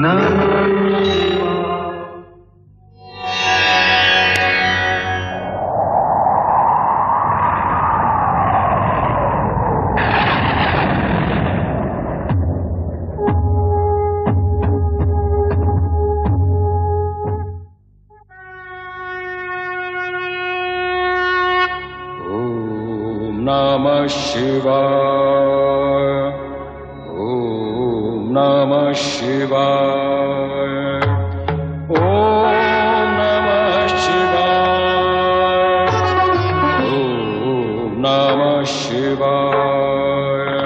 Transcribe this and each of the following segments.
नमः शिवाय। ओम नमः शिवाय। ओम नमः शिवाय। ओम नमः शिवाय।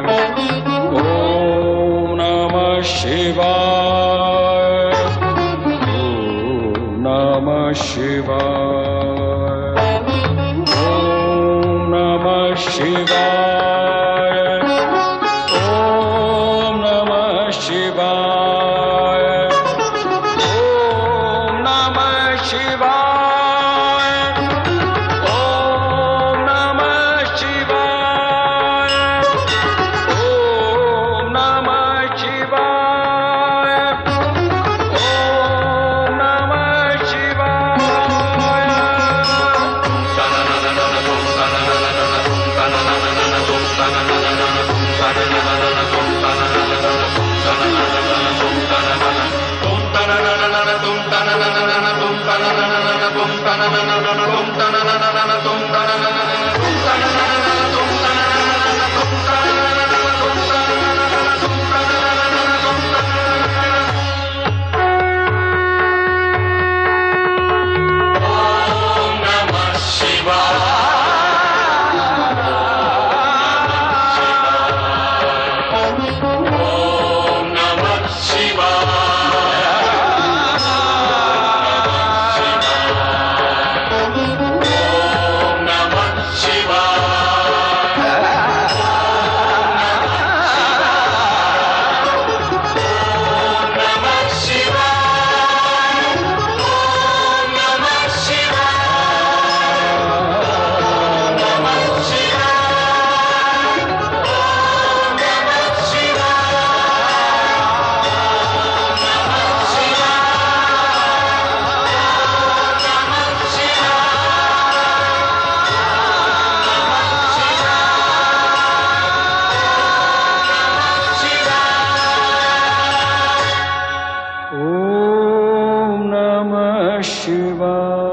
ओम नमः शिवाय। ओम नमः शिवाय। शिवाय। ओम नमः शिवाय। ओम नमः शिवाय। ओम नमः शिवाय। ओम नमः शिवाय। ओम नमः शिवाय।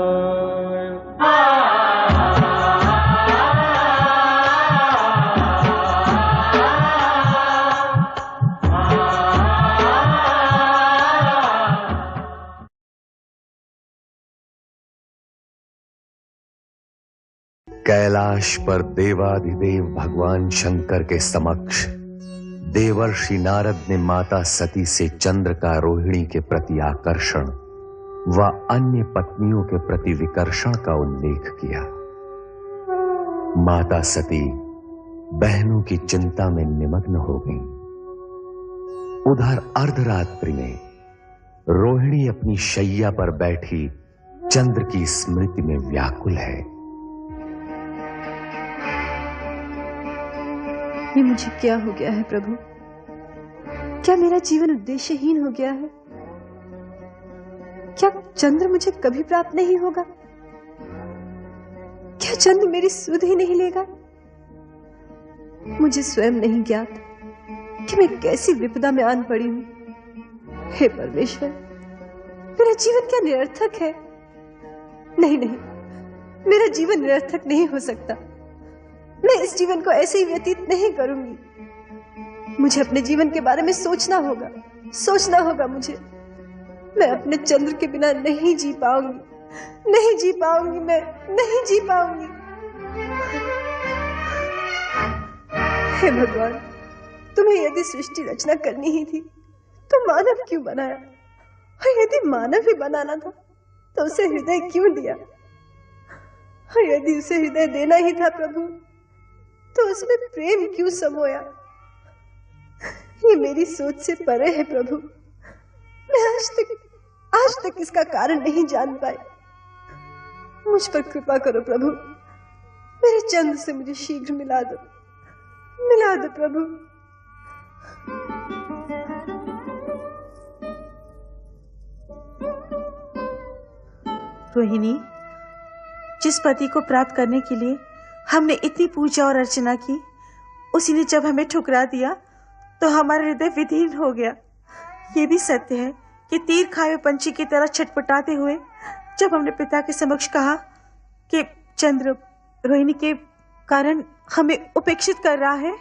कैलाश पर देवाधिदेव भगवान शंकर के समक्ष देवर्षि नारद ने माता सती से चंद्र का रोहिणी के प्रति आकर्षण व अन्य पत्नियों के प्रति विकर्षण का उल्लेख किया। माता सती बहनों की चिंता में निमग्न हो गईं। उधर अर्धरात्रि में रोहिणी अपनी शैया पर बैठी चंद्र की स्मृति में व्याकुल है। ये मुझे क्या हो गया है प्रभु? क्या मेरा जीवन उद्देश्यहीन हो गया है? क्या चंद्र मुझे कभी प्राप्त नहीं होगा? क्या चंद्र मेरी सुध ही नहीं लेगा? मुझे स्वयं नहीं ज्ञात कि मैं कैसी विपदा में आन पड़ी हूं। हे परमेश्वर, मेरा जीवन क्या निरर्थक है? नहीं नहीं, मेरा जीवन निरर्थक नहीं हो सकता। मैं इस जीवन को ऐसे ही व्यतीत नहीं करूंगी। मुझे अपने जीवन के बारे में सोचना होगा, सोचना होगा मुझे। मैं अपने चंद्र के बिना नहीं जी पाऊंगी, नहीं जी पाऊंगी, मैं नहीं जी पाऊंगी। हे भगवान, तुम्हें यदि सृष्टि रचना करनी ही थी तो मानव क्यों बनाया? और यदि मानव ही बनाना था तो उसे हृदय क्यों दिया? और यदि उसे हृदय देना ही था प्रभु तो उसमें प्रेम क्यों समोया? ये मेरी सोच से परे है प्रभु। मैं आज तक इसका कारण नहीं जान पाई। मुझ पर कृपा करो प्रभु। मेरे चंद्र से मुझे शीघ्र मिला दो प्रभु। रोहिणी, जिस पति को प्राप्त करने के लिए हमने इतनी पूजा और अर्चना की, उसी ने जब हमें ठुकरा दिया तो हमारा हृदय विदीर्ण हो गया। ये भी सत्य है कि तीर खाए हुए पंछी की तरह छटपटाते हुए जब हमने पिता के समक्ष कहा कि चंद्र रोहिणी के कारण हमें उपेक्षित कर रहा है,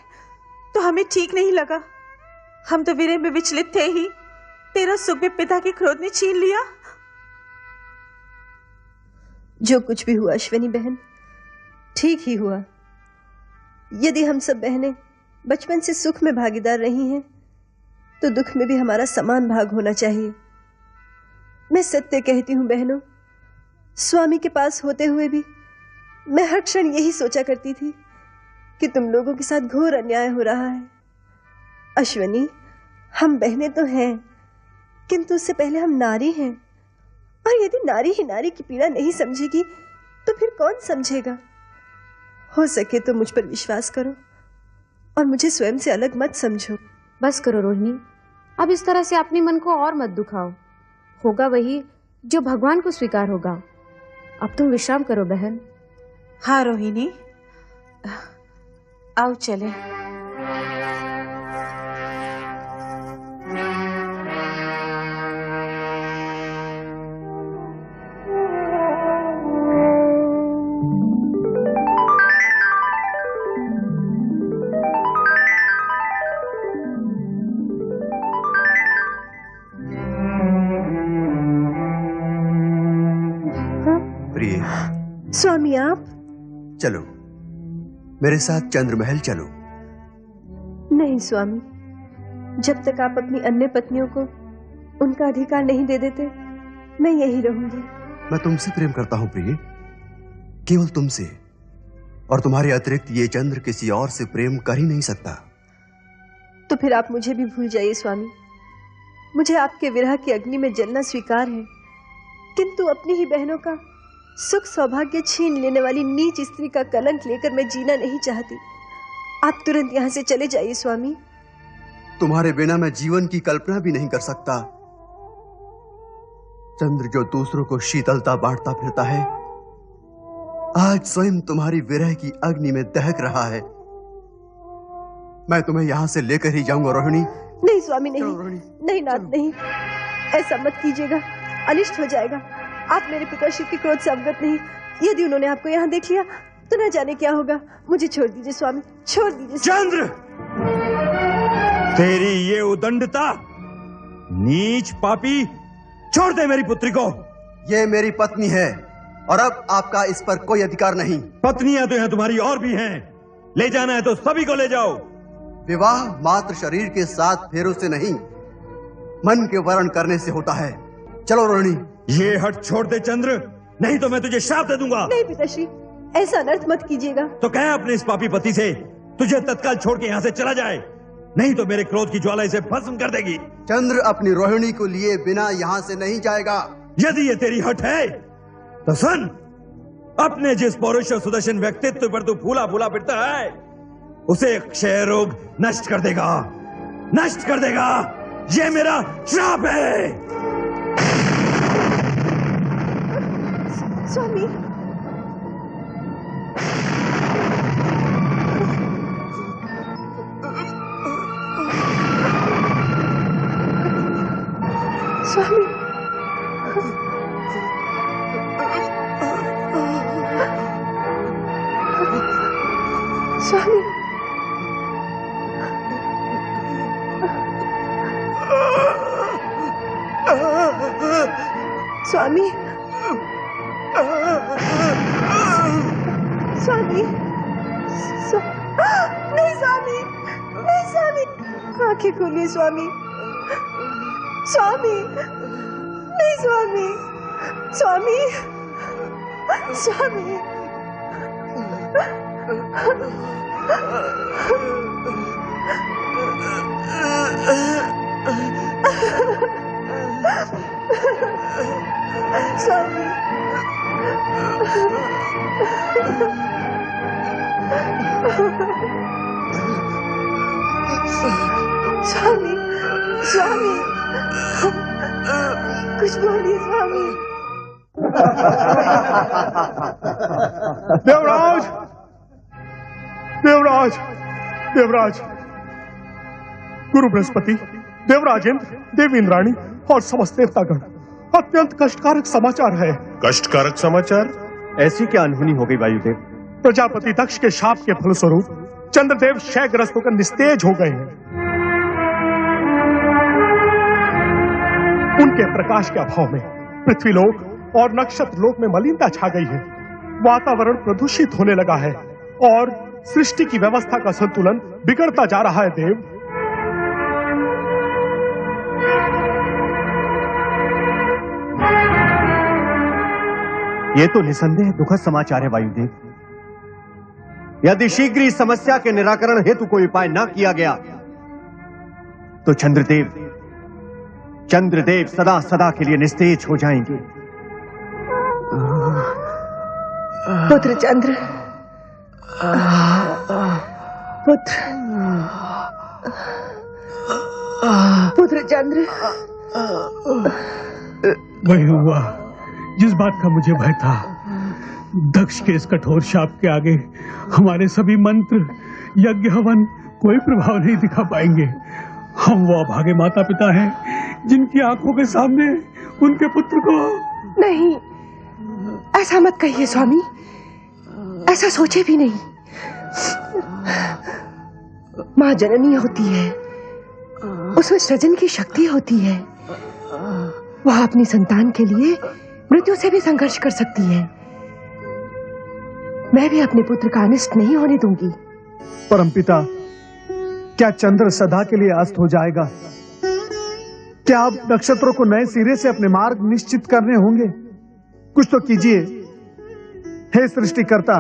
तो हमें ठीक नहीं लगा। हम तो विरह में विचलित थे ही, तेरा सुख भी पिता के क्रोध ने छीन लिया। जो कुछ भी हुआ अश्विनी बहन, ठीक ही हुआ। यदि हम सब बहनें बचपन से सुख में भागीदार रही हैं, तो दुख में भी हमारा समान भाग होना चाहिए। मैं सत्य कहती हूं बहनों, स्वामी के पास होते हुए भी मैं हर क्षण यही सोचा करती थी कि तुम लोगों के साथ घोर अन्याय हो रहा है। अश्विनी, हम बहनें तो हैं, किंतु उससे पहले हम नारी हैं, और यदि नारी ही नारी की पीड़ा नहीं समझेगी तो फिर कौन समझेगा। हो सके तो मुझ पर विश्वास करो और मुझे स्वयं से अलग मत समझो। बस करो रोहिणी, अब इस तरह से अपने मन को और मत दुखाओ। होगा वही जो भगवान को स्वीकार होगा। अब तुम विश्राम करो बहन। हाँ रोहिणी, आओ चले। स्वामी आप? चलो मेरे साथ चंद्रमहल चलो। नहीं स्वामी, जब तक आप अपनी अन्य पत्नियों को उनका अधिकार नहीं दे देते, मैं यही रहूंगी। मैं तुमसे प्रेम करता हूं प्रिय, केवल तुमसे, और तुम्हारे अतिरिक्त ये चंद्र किसी और से प्रेम कर ही नहीं सकता। तो फिर आप मुझे भी भूल जाइए स्वामी। मुझे आपके विरह की अग्नि में जलना स्वीकार है, किंतु अपनी ही बहनों का सुख सौभाग्य छीन लेने वाली नीच स्त्री का कलंक लेकर मैं जीना नहीं चाहती। आप तुरंत यहां से चले जाइए स्वामी। तुम्हारे बिना मैं जीवन की कल्पना भी नहीं कर सकता। चंद्र जो दूसरों को शीतलता बांटता फिरता है, आज स्वयं तुम्हारी विरह की अग्नि में दहक रहा है। मैं तुम्हें यहां से लेकर ही जाऊंगा रोहिणी। नहीं स्वामी, नहीं नहीं नाथ, नहीं, ऐसा मत कीजिएगा, अनिष्ट हो जाएगा। आप मेरे पिताश्री के क्रोध से अवगत नहीं। यदि उन्होंने आपको यहाँ देख लिया तो न जाने क्या होगा। मुझे छोड़ दीजिए स्वामी, छोड़ दीजिए। चंद्र, तेरी ये उदंडता, नीच पापी, छोड़ दे मेरी पुत्री को। ये मेरी पत्नी है और अब आपका इस पर कोई अधिकार नहीं। पत्नियां तो यहाँ तुम्हारी और भी हैं, ले जाना है तो सभी को ले जाओ। विवाह मात्र शरीर के साथ फेरों से नहीं, मन के वर्ण करने से होता है। चलो रोहिणी। ये हट छोड़ दे चंद्र, नहीं तो मैं तुझे श्राप दे दूंगा। नहीं पिताश्री, ऐसा अनर्थ मत कीजिएगा। तो कह अपने इस पापी पति से तुझे तत्काल छोड़ के यहाँ से चला जाए, नहीं तो मेरे क्रोध की ज्वाला इसे भस्म कर देगी। चंद्र अपनी रोहिणी को लिए बिना यहाँ से नहीं जाएगा। यदि ये तेरी हट है तो सुन, अपने जिस पौरुष और सुदर्शन व्यक्तित्व पर तू फूला फूला फिरता है, उसे क्षय रोग नष्ट कर देगा, नष्ट कर देगा। ये मेरा श्राप है। स्वामी, स्वामी, स्वामी, स्वामी, स्वामी, नहीं स्वामी, नहीं स्वामी, आंखें खोलिए स्वामी, स्वामी, नहीं स्वामी, स्वामी, स्वामी, स्वामी, स्वामी, स्वामी, कुछ बोलिए स्वामी। देवराज, देवराज, देवराज, गुरु बृहस्पति, देवराज इंद्र, देवी इंद्राणी और समस्त देवतागण, अत्यंत कष्टकारक समाचार है। कष्टकारक समाचार? ऐसी क्या अनहोनी हो गई वायुदेव? प्रजापति दक्ष के शाप के फलस्वरूप चंद्रदेव क्षयग्रस्त होकर निस्तेज हो गए हैं। उनके प्रकाश के अभाव में पृथ्वीलोक और नक्षत्र लोक में मलिनता छा गई है। वातावरण प्रदूषित होने लगा है और सृष्टि की व्यवस्था का संतुलन बिगड़ता जा रहा है। देव, ये तो निसंदेह दुखद समाचार है वायुदेव। यदि शीघ्र इस समस्या के निराकरण हेतु कोई उपाय न किया गया तो चंद्रदेव सदा सदा के लिए निस्तेज हो जाएंगे। पुत्र चंद्र, पुत्र चंद्र। वही हुआ जिस बात का मुझे भय था। दक्ष के इस कठोर शाप के आगे हमारे सभी मंत्र, यज्ञ, हवन कोई प्रभाव नहीं दिखा पाएंगे। हम वो अभागे माता पिता हैं जिनकी आंखों के सामने उनके पुत्र को। नहीं, ऐसा मत कहिए स्वामी, ऐसा सोचे भी नहीं। माँ जननी होती है, उसमें सृजन की शक्ति होती है। वह अपनी संतान के लिए मृत्यु से भी संघर्ष कर सकती है। मैं भी अपने पुत्र का अनिष्ट नहीं होने दूंगी। परमपिता, क्या चंद्र सदा के लिए अस्त हो जाएगा? क्या आप नक्षत्रों को नए सिरे से अपने मार्ग निश्चित करने होंगे? कुछ तो कीजिए। हे सृष्टिकर्ता,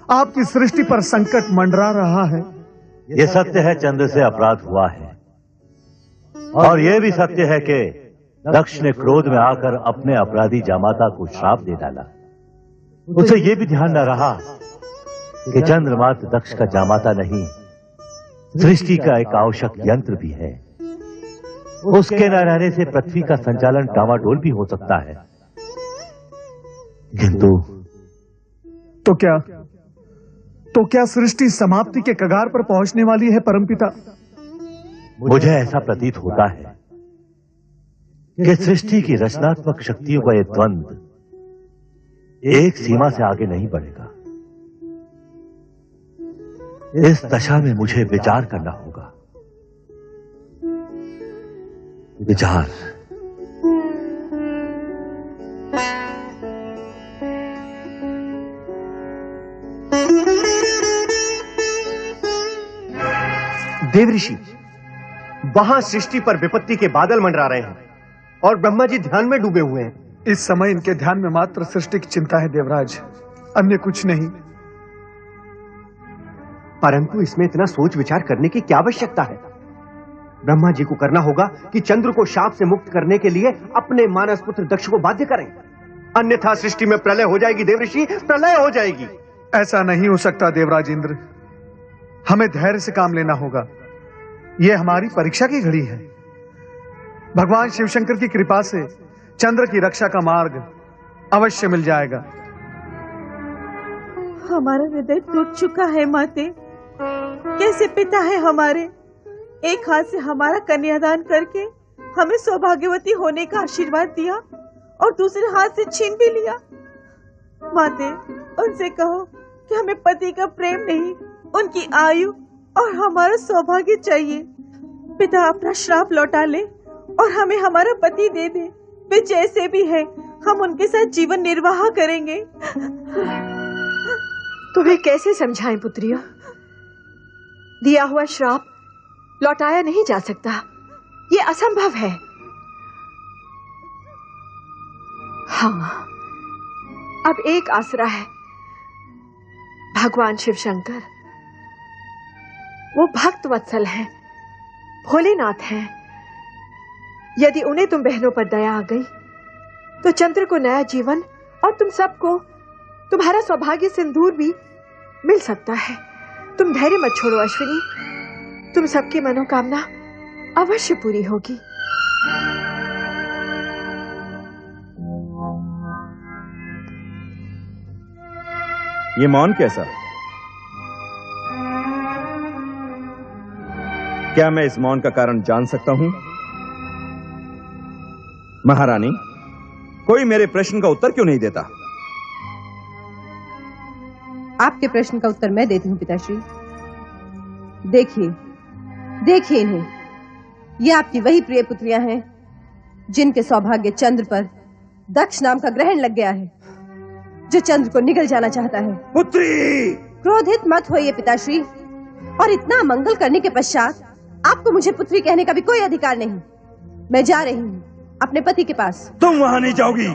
आपकी सृष्टि पर संकट मंडरा रहा है। ये सत्य है, चंद्र से अपराध हुआ है, और यह भी सत्य है कि दक्ष ने क्रोध में आकर अपने अपराधी जामाता को श्राप दे डाला। उसे यह भी ध्यान न रहा कि चंद्र मात्र दक्ष का जामाता नहीं, सृष्टि का एक आवश्यक यंत्र भी है। उसके न रहने से पृथ्वी का संचालन डामाडोल भी हो सकता है। किंतु तो क्या सृष्टि समाप्ति के कगार पर पहुंचने वाली है परमपिता? मुझे ऐसा प्रतीत होता है कि सृष्टि की रचनात्मक शक्तियों का यह द्वंद्व एक सीमा से आगे नहीं बढ़ेगा। इस दशा में मुझे विचार करना होगा। विचार। देवऋषि, वहां सृष्टि पर विपत्ति के बादल मंडरा रहे हैं और ब्रह्मा जी ध्यान में डूबे हुए हैं। इस समय इनके ध्यान में मात्र सृष्टि की चिंता है देवराज, अन्य कुछ नहीं। परंतु इसमें इतना सोच विचार करने की क्या आवश्यकता है? ब्रह्मा जी को करना होगा कि चंद्र को शाप से मुक्त करने के लिए अपने मानस पुत्र दक्ष को बाध्य करें, अन्यथा सृष्टि में प्रलय हो जाएगी। देवऋषि, प्रलय हो जाएगी। ऐसा नहीं हो सकता देवराज इंद्र, हमें धैर्य से काम लेना होगा। यह हमारी परीक्षा की घड़ी है। भगवान शिवशंकर की कृपा से चंद्र की रक्षा का मार्ग अवश्य मिल जाएगा। हमारा हृदय टूट चुका है माते। कैसे पिता है हमारे, एक हाथ से हमारा कन्यादान करके हमें सौभाग्यवती होने का आशीर्वाद दिया और दूसरे हाथ से छीन भी लिया। माते, उनसे कहो कि हमें पति का प्रेम नहीं, उनकी आयु और हमारा सौभाग्य चाहिए। पिता अपना श्राप लौटा ले और हमें हमारा पति दे दे। वे जैसे भी है, हम उनके साथ जीवन निर्वाह करेंगे। तुम्हें कैसे समझाएं पुत्रियों? दिया हुआ श्राप लौटाया नहीं जा सकता, ये असंभव है। हाँ, अब एक आसरा है, भगवान शिव शंकर। वो भक्त वत्सल हैं, भोलेनाथ हैं। यदि उन्हें तुम बहनों पर दया आ गई तो चंद्र को नया जीवन और तुम सबको तुम्हारा सौभाग्य सिंदूर भी मिल सकता है। तुम धैर्य मत छोड़ो अश्विनी, तुम सबकी मनोकामना अवश्य पूरी होगी। ये मौन कैसा? क्या मैं इस मौन का कारण जान सकता हूं? महारानी, कोई मेरे प्रश्न का उत्तर क्यों नहीं देता? आपके प्रश्न का उत्तर मैं देती हूँ पिताश्री। देखिए देखिए इन्हें, ये आपकी वही प्रिय पुत्रियां हैं जिनके सौभाग्य चंद्र पर दक्ष नाम का ग्रहण लग गया है, जो चंद्र को निगल जाना चाहता है। पुत्री! क्रोधित मत होइए पिताश्री, और इतना मंगल करने के पश्चात आपको मुझे पुत्री कहने का भी कोई अधिकार नहीं। मैं जा रही हूँ अपने पति के पास। तुम वहां नहीं जाओगी,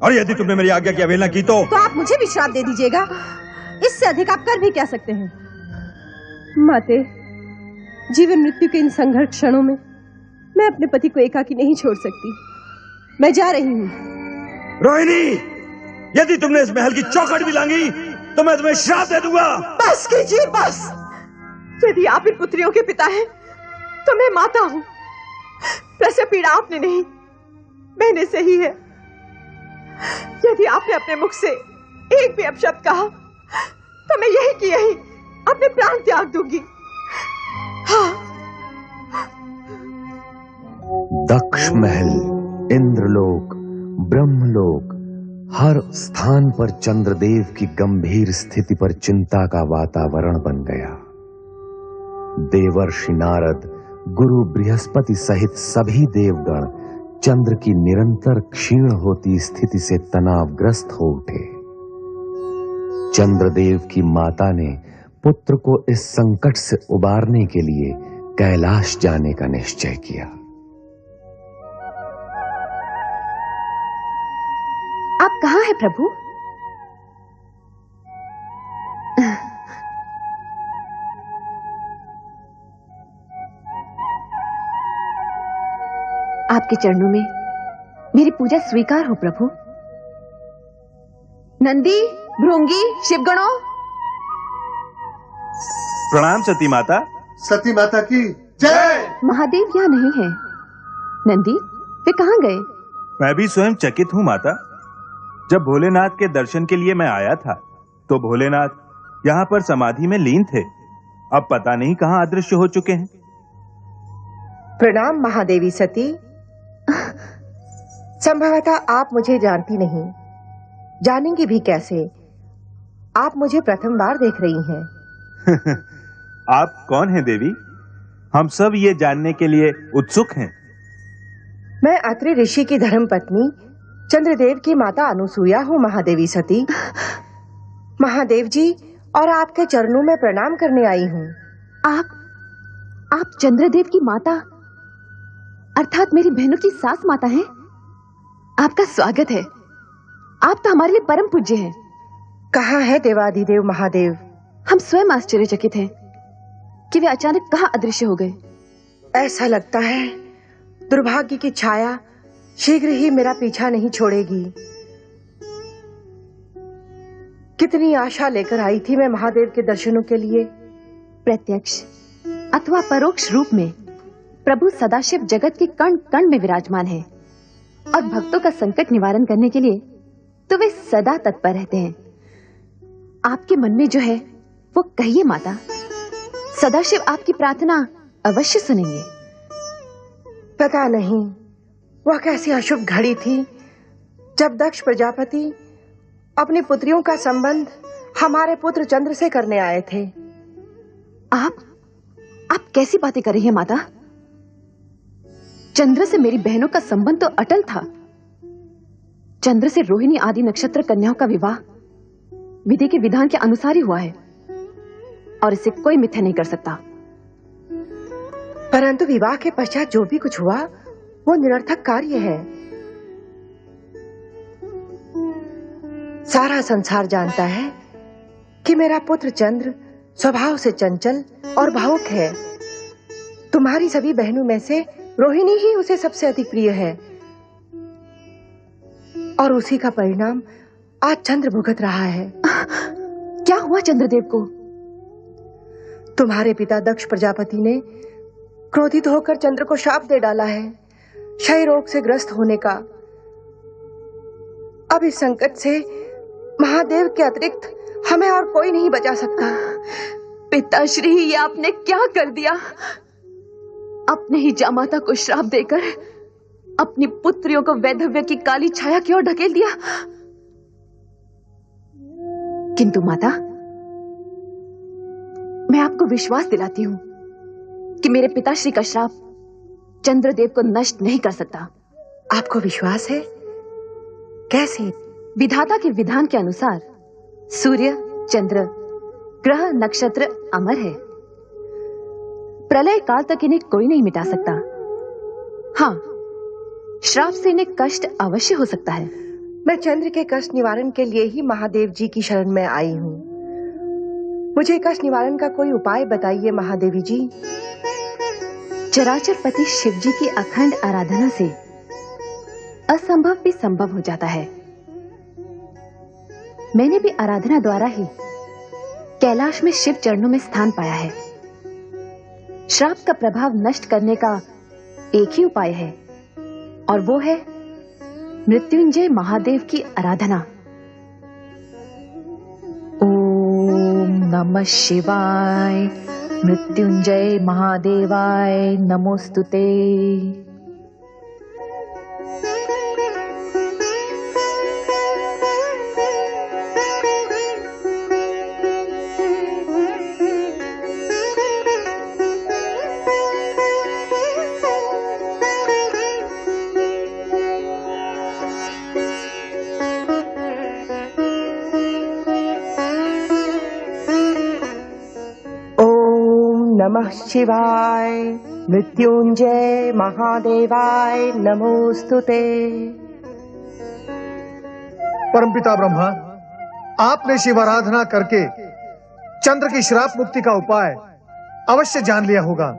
और यदि तुमने मेरी आज्ञा की अवहेलना की तो आप मुझे भी श्राप दे दीजिएगा। इससे अधिक आप कर भी क्या सकते हैं? माते, जीवन मृत्यु के इन संघर्ष क्षणों में मैं अपने पति को एकाकी नहीं छोड़ सकती। मैं जा रही हूँ। रोहिणी, यदि तुमने इस महल की चौखट भी लांगी तो मैं तुम्हें श्राप दे दूंगा। बस कीजिए बस। यदि आप इन पुत्रियों के पिता हैं तो मैं माता हूँ। प्रसव पीड़ा आपने नहीं, मैंने सही है। यदि आपने अपने मुख से एक भी अपशब्द कहा तो मैं यही की यही अपने प्राण त्याग दूंगी। हाँ। दक्ष महल, इंद्रलोक, ब्रह्मलोक, हर स्थान पर चंद्रदेव की गंभीर स्थिति पर चिंता का वातावरण बन गया। देवर्षि नारद, गुरु बृहस्पति सहित सभी देवगण चंद्र की निरंतर क्षीण होती स्थिति से तनावग्रस्त हो उठे। चंद्रदेव की माता ने पुत्र को इस संकट से उबारने के लिए कैलाश जाने का निश्चय किया। आप कहाँ हैं प्रभु? आपके चरणों में मेरी पूजा स्वीकार हो प्रभु। नंदी, भृंगी, शिवगणों, प्रणाम सती माता। सती माता की जय। महादेव यहाँ नहीं है। नंदी, वे कहाँ गए? मैं भी स्वयं चकित हूँ माता। जब भोलेनाथ के दर्शन के लिए मैं आया था तो भोलेनाथ यहाँ पर समाधि में लीन थे। अब पता नहीं कहाँ अदृश्य हो चुके हैं। प्रणाम महादेवी सती। संभवतः आप मुझे जानती नहीं, जानेंगी भी कैसे? आप मुझे प्रथम बार देख रही हैं। आप कौन हैं देवी? हम सब ये जानने के लिए उत्सुक हैं। मैं अत्रि ऋषि की धर्मपत्नी चंद्रदेव की माता अनुसूया हूँ महादेवी सती। महादेव जी और आपके चरणों में प्रणाम करने आई हूँ। आप चंद्रदेव की माता अर्थात मेरी बहनों की सास माता हैं। आपका स्वागत है। आप तो हमारे लिए परम पूज्य हैं। कहाँ है देवाधिदेव महादेव? हम स्वयं आश्चर्यचकित हैं कि वे अचानक कहाँ अदृश्य हो गए। ऐसा लगता है दुर्भाग्य की छाया शीघ्र ही मेरा पीछा नहीं छोड़ेगी। कितनी आशा लेकर आई थी मैं महादेव के दर्शनों के लिए। प्रत्यक्ष अथवा परोक्ष रूप में प्रभु सदाशिव जगत के कण कण में विराजमान है और भक्तों का संकट निवारण करने के लिए तो वे सदा तत्पर रहते हैं। आपके मन में जो है वो कहिए माता, सदाशिव आपकी प्रार्थना अवश्य सुनेंगे। पता नहीं वह कैसी अशुभ घड़ी थी जब दक्ष प्रजापति अपनी पुत्रियों का संबंध हमारे पुत्र चंद्र से करने आए थे। आप कैसी बातें कर रही हैं माता? चंद्र से मेरी बहनों का संबंध तो अटल था। चंद्र से रोहिणी आदि नक्षत्र कन्याओं का विवाह विधि के विधान के अनुसार ही हुआ है और इसे कोई मिथ्या नहीं कर सकता। परंतु विवाह के पश्चात जो भी कुछ हुआ वो निरर्थक कार्य है। सारा संसार जानता है कि मेरा पुत्र चंद्र स्वभाव से चंचल और भावुक है। तुम्हारी सभी बहनों में से रोहिणी ही उसे सबसे अधिक प्रिय है और उसी का परिणाम आज चंद्र भुगत रहा है। क्या हुआ चंद्रदेव को? तुम्हारे पिता दक्ष प्रजापति ने क्रोधित होकर चंद्र को शाप दे डाला है, क्षय रोग से ग्रस्त होने का। अब इस संकट से महादेव के अतिरिक्त हमें और कोई नहीं बचा सकता। पिताश्री, ये आपने क्या कर दिया? अपने ही जामाता को श्राप देकर अपनी पुत्रियों को वैधव्य की काली छाया की ओर ढकेल दिया। किंतु माता, मैं आपको विश्वास दिलाती हूं कि मेरे पिताश्री का श्राप चंद्रदेव को नष्ट नहीं कर सकता। आपको विश्वास है? कैसे? विधाता के विधान के अनुसार सूर्य, चंद्र, ग्रह, नक्षत्र अमर है। प्रलय काल तक इन्हें कोई नहीं मिटा सकता। हाँ, श्राप से इन्हें कष्ट अवश्य हो सकता है। मैं चंद्र के कष्ट निवारण के लिए ही महादेव जी की शरण में आई हूँ। मुझे कष्ट निवारण का कोई उपाय बताइए महादेवी जी। चराचर पति शिव जी की अखंड आराधना से असंभव भी संभव हो जाता है। मैंने भी आराधना द्वारा ही कैलाश में शिव चरणों में स्थान पाया है। श्राप का प्रभाव नष्ट करने का एक ही उपाय है, और वो है मृत्युंजय महादेव की आराधना। ओम नमः शिवाय, मृत्युंजय महादेवाय नमोस्तुते। नमः शिवाय, मृत्युंजय महादेवाय नमोस्तुते। परमपिता ब्रह्मा, आपने शिव आराधना करके चंद्र की श्राप मुक्ति का उपाय अवश्य जान लिया होगा।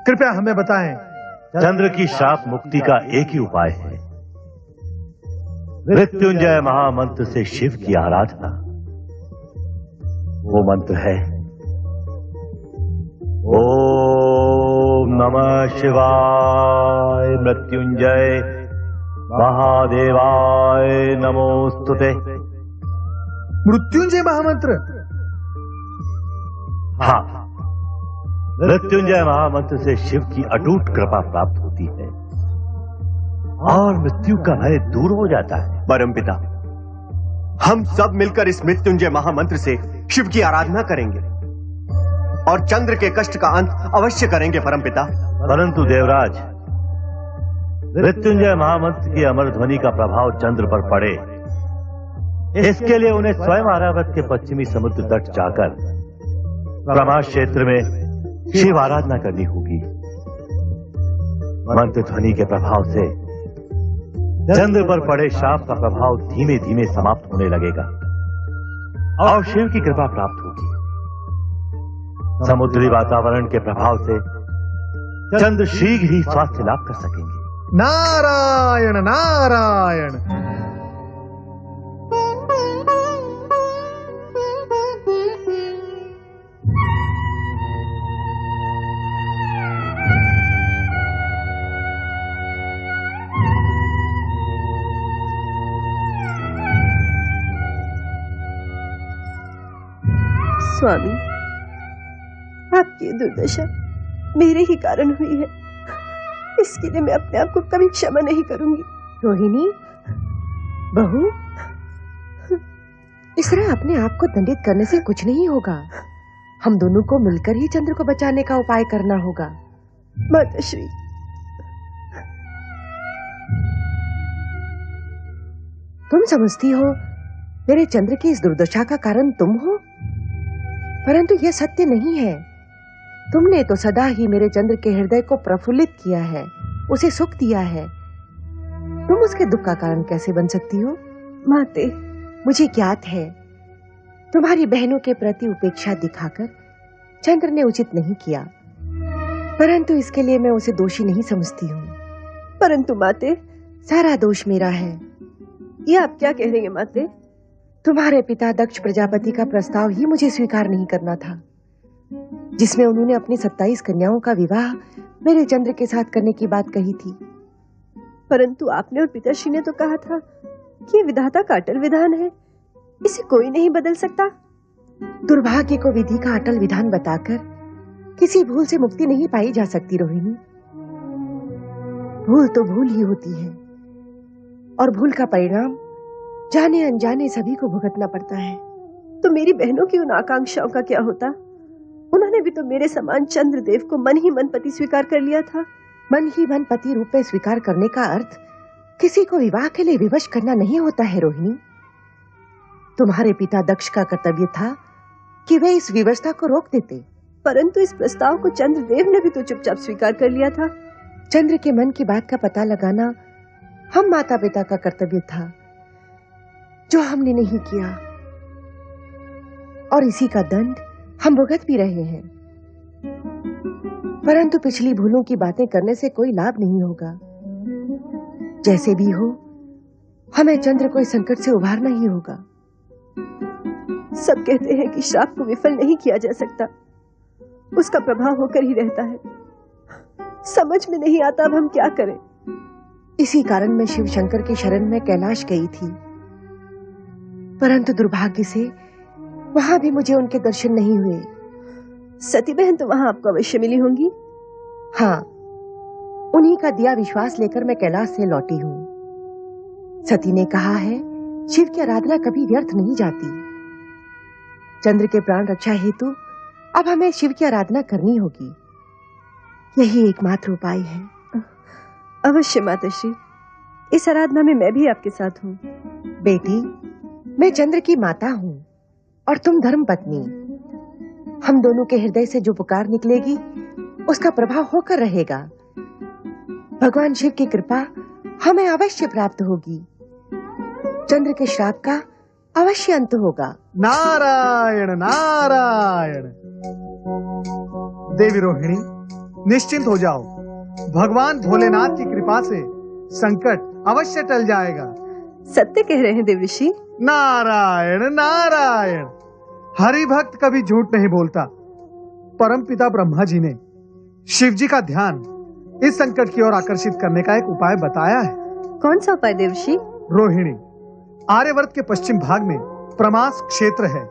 कृपया हमें बताएं। चंद्र की श्राप मुक्ति का एक ही उपाय है, मृत्युंजय महामंत्र से शिव की आराधना। वो मंत्र है ओम नमः शिवाय, मृत्युंजय महादेवाय नमोस्तुते। मृत्युंजय महामंत्र? हाँ, मृत्युंजय महामंत्र से शिव की अटूट कृपा प्राप्त होती है और मृत्यु का भय दूर हो जाता है। परमपिता, हम सब मिलकर इस मृत्युंजय महामंत्र से शिव की आराधना करेंगे और चंद्र के कष्ट का अंत अवश्य करेंगे परमपिता। परंतु देवराज, मृत्युंजय महामंत्र की अमर ध्वनि का प्रभाव चंद्र पर पड़े, इसके लिए उन्हें स्वयं आर्यावर्त के पश्चिमी समुद्र तट जाकर ब्रह्मा क्षेत्र में शिव आराधना करनी होगी। मंत्र ध्वनि के प्रभाव से चंद्र पर पड़े श्राप का प्रभाव धीमे धीमे समाप्त होने लगेगा और शिव की कृपा प्राप्त होगी। समुद्री वातावरण के प्रभाव से चंद्र शीघ्र ही स्वास्थ्य लाभ कर सकेंगे। नारायण नारायण। स्वामी, आपकी ये दुर्दशा मेरे ही कारण हुई है। इसके लिए मैं अपने आप को कभी क्षमा नहीं करूंगी। रोहिणी बहू, इस तरह अपने आप को दंडित करने से कुछ नहीं होगा। हम दोनों को मिलकर ही चंद्र को बचाने का उपाय करना होगा। माताश्री, तुम समझती हो मेरे चंद्र की इस दुर्दशा का कारण तुम हो, परंतु यह सत्य नहीं है। तुमने तो सदा ही मेरे चंद्र के हृदय को प्रफुल्लित किया है, उसे सुख दिया है। तुम उसके दुख का कारण कैसे बन सकती हो? माते, मुझे ज्ञात है तुम्हारी बहनों के प्रति उपेक्षा दिखाकर चंद्र ने उचित नहीं किया, परंतु इसके लिए मैं उसे दोषी नहीं समझती हूँ। परंतु माते, सारा दोष मेरा है। ये आप क्या कह रही हैं माते? तुम्हारे पिता दक्ष प्रजापति का प्रस्ताव ही मुझे स्वीकार नहीं करना था, जिसमें उन्होंने अपनी 27 कन्याओं का विवाह मेरे चंद्र के साथ करने की बात कही थी। परंतु आपने और पिताश्री ने तो कहा था कि ये विधाता का अटल विधान है इसे कोई नहीं बदल सकता। दुर्भाग्य को विधि का अटल विधान बताकर किसी भूल से मुक्ति नहीं पाई जा सकती रोहिणी। भूल तो भूल ही होती है और भूल का परिणाम जाने अनजाने सभी को भुगतना पड़ता है। तो मेरी बहनों की उन आकांक्षाओं का क्या होता? उन्होंने भी तो मेरे समान चंद्रदेव को मन ही मन पति स्वीकार कर लिया था। मन ही मन पति रूप में स्वीकार करने का अर्थ किसी को विवाह के लिए विवश करना नहीं होता है रोहिणी। तुम्हारे पिता दक्ष का कर्तव्य था कि वे इस विवशता को रोक देते, परंतु इस प्रस्ताव को चंद्रदेव ने भी तो चुपचाप स्वीकार कर लिया था। चंद्र के मन की बात का पता लगाना हम माता पिता का कर्तव्य था, जो हमने नहीं किया, और इसी का दंड हम भुगत भी रहे हैं। परंतु पिछली भूलों की बातें करने से कोई लाभ नहीं होगा। जैसे भी हो, हमें चंद्र को इस संकट से उभारना ही होगा। सब कहते हैं कि श्राप को विफल नहीं किया जा सकता, उसका प्रभाव होकर ही रहता है। समझ में नहीं आता अब हम क्या करें। इसी कारण मैं शिव शंकर की शरण में कैलाश गई थी, परंतु दुर्भाग्य से वहां भी मुझे उनके दर्शन नहीं हुए। सती बहन तो वहां आपको अवश्य मिली होंगी। हाँ, उन्हीं का दिया विश्वास लेकर मैं कैलाश से लौटी हूँ। सती ने कहा है, शिव की आराधना कभी व्यर्थ नहीं जाती। चंद्र के प्राण रक्षा हेतु अब हमें शिव की आराधना करनी होगी। यही एकमात्र उपाय है। अवश्य माताश्री, इस आराधना में मैं भी आपके साथ हूँ। बेटी, मैं चंद्र की माता हूँ और तुम धर्म पत्नी। हम दोनों के हृदय से जो पुकार निकलेगी उसका प्रभाव होकर रहेगा। भगवान शिव की कृपा हमें अवश्य प्राप्त होगी। चंद्र के श्राप का अवश्य अंत होगा। नारायण नारायण। देवी रोहिणी, निश्चिंत हो जाओ। भगवान भोलेनाथ की कृपा से संकट अवश्य टल जाएगा। सत्य कह रहे हैं देवऋषि। नारायण नारायण। हरि भक्त कभी झूठ नहीं बोलता। परम पिता ब्रह्मा जी ने शिव जी का ध्यान इस संकट की ओर आकर्षित करने का एक उपाय बताया है। कौन सा उपाय देवऋषि? रोहिणी, आर्यवर्त के पश्चिम भाग में प्रमास क्षेत्र है।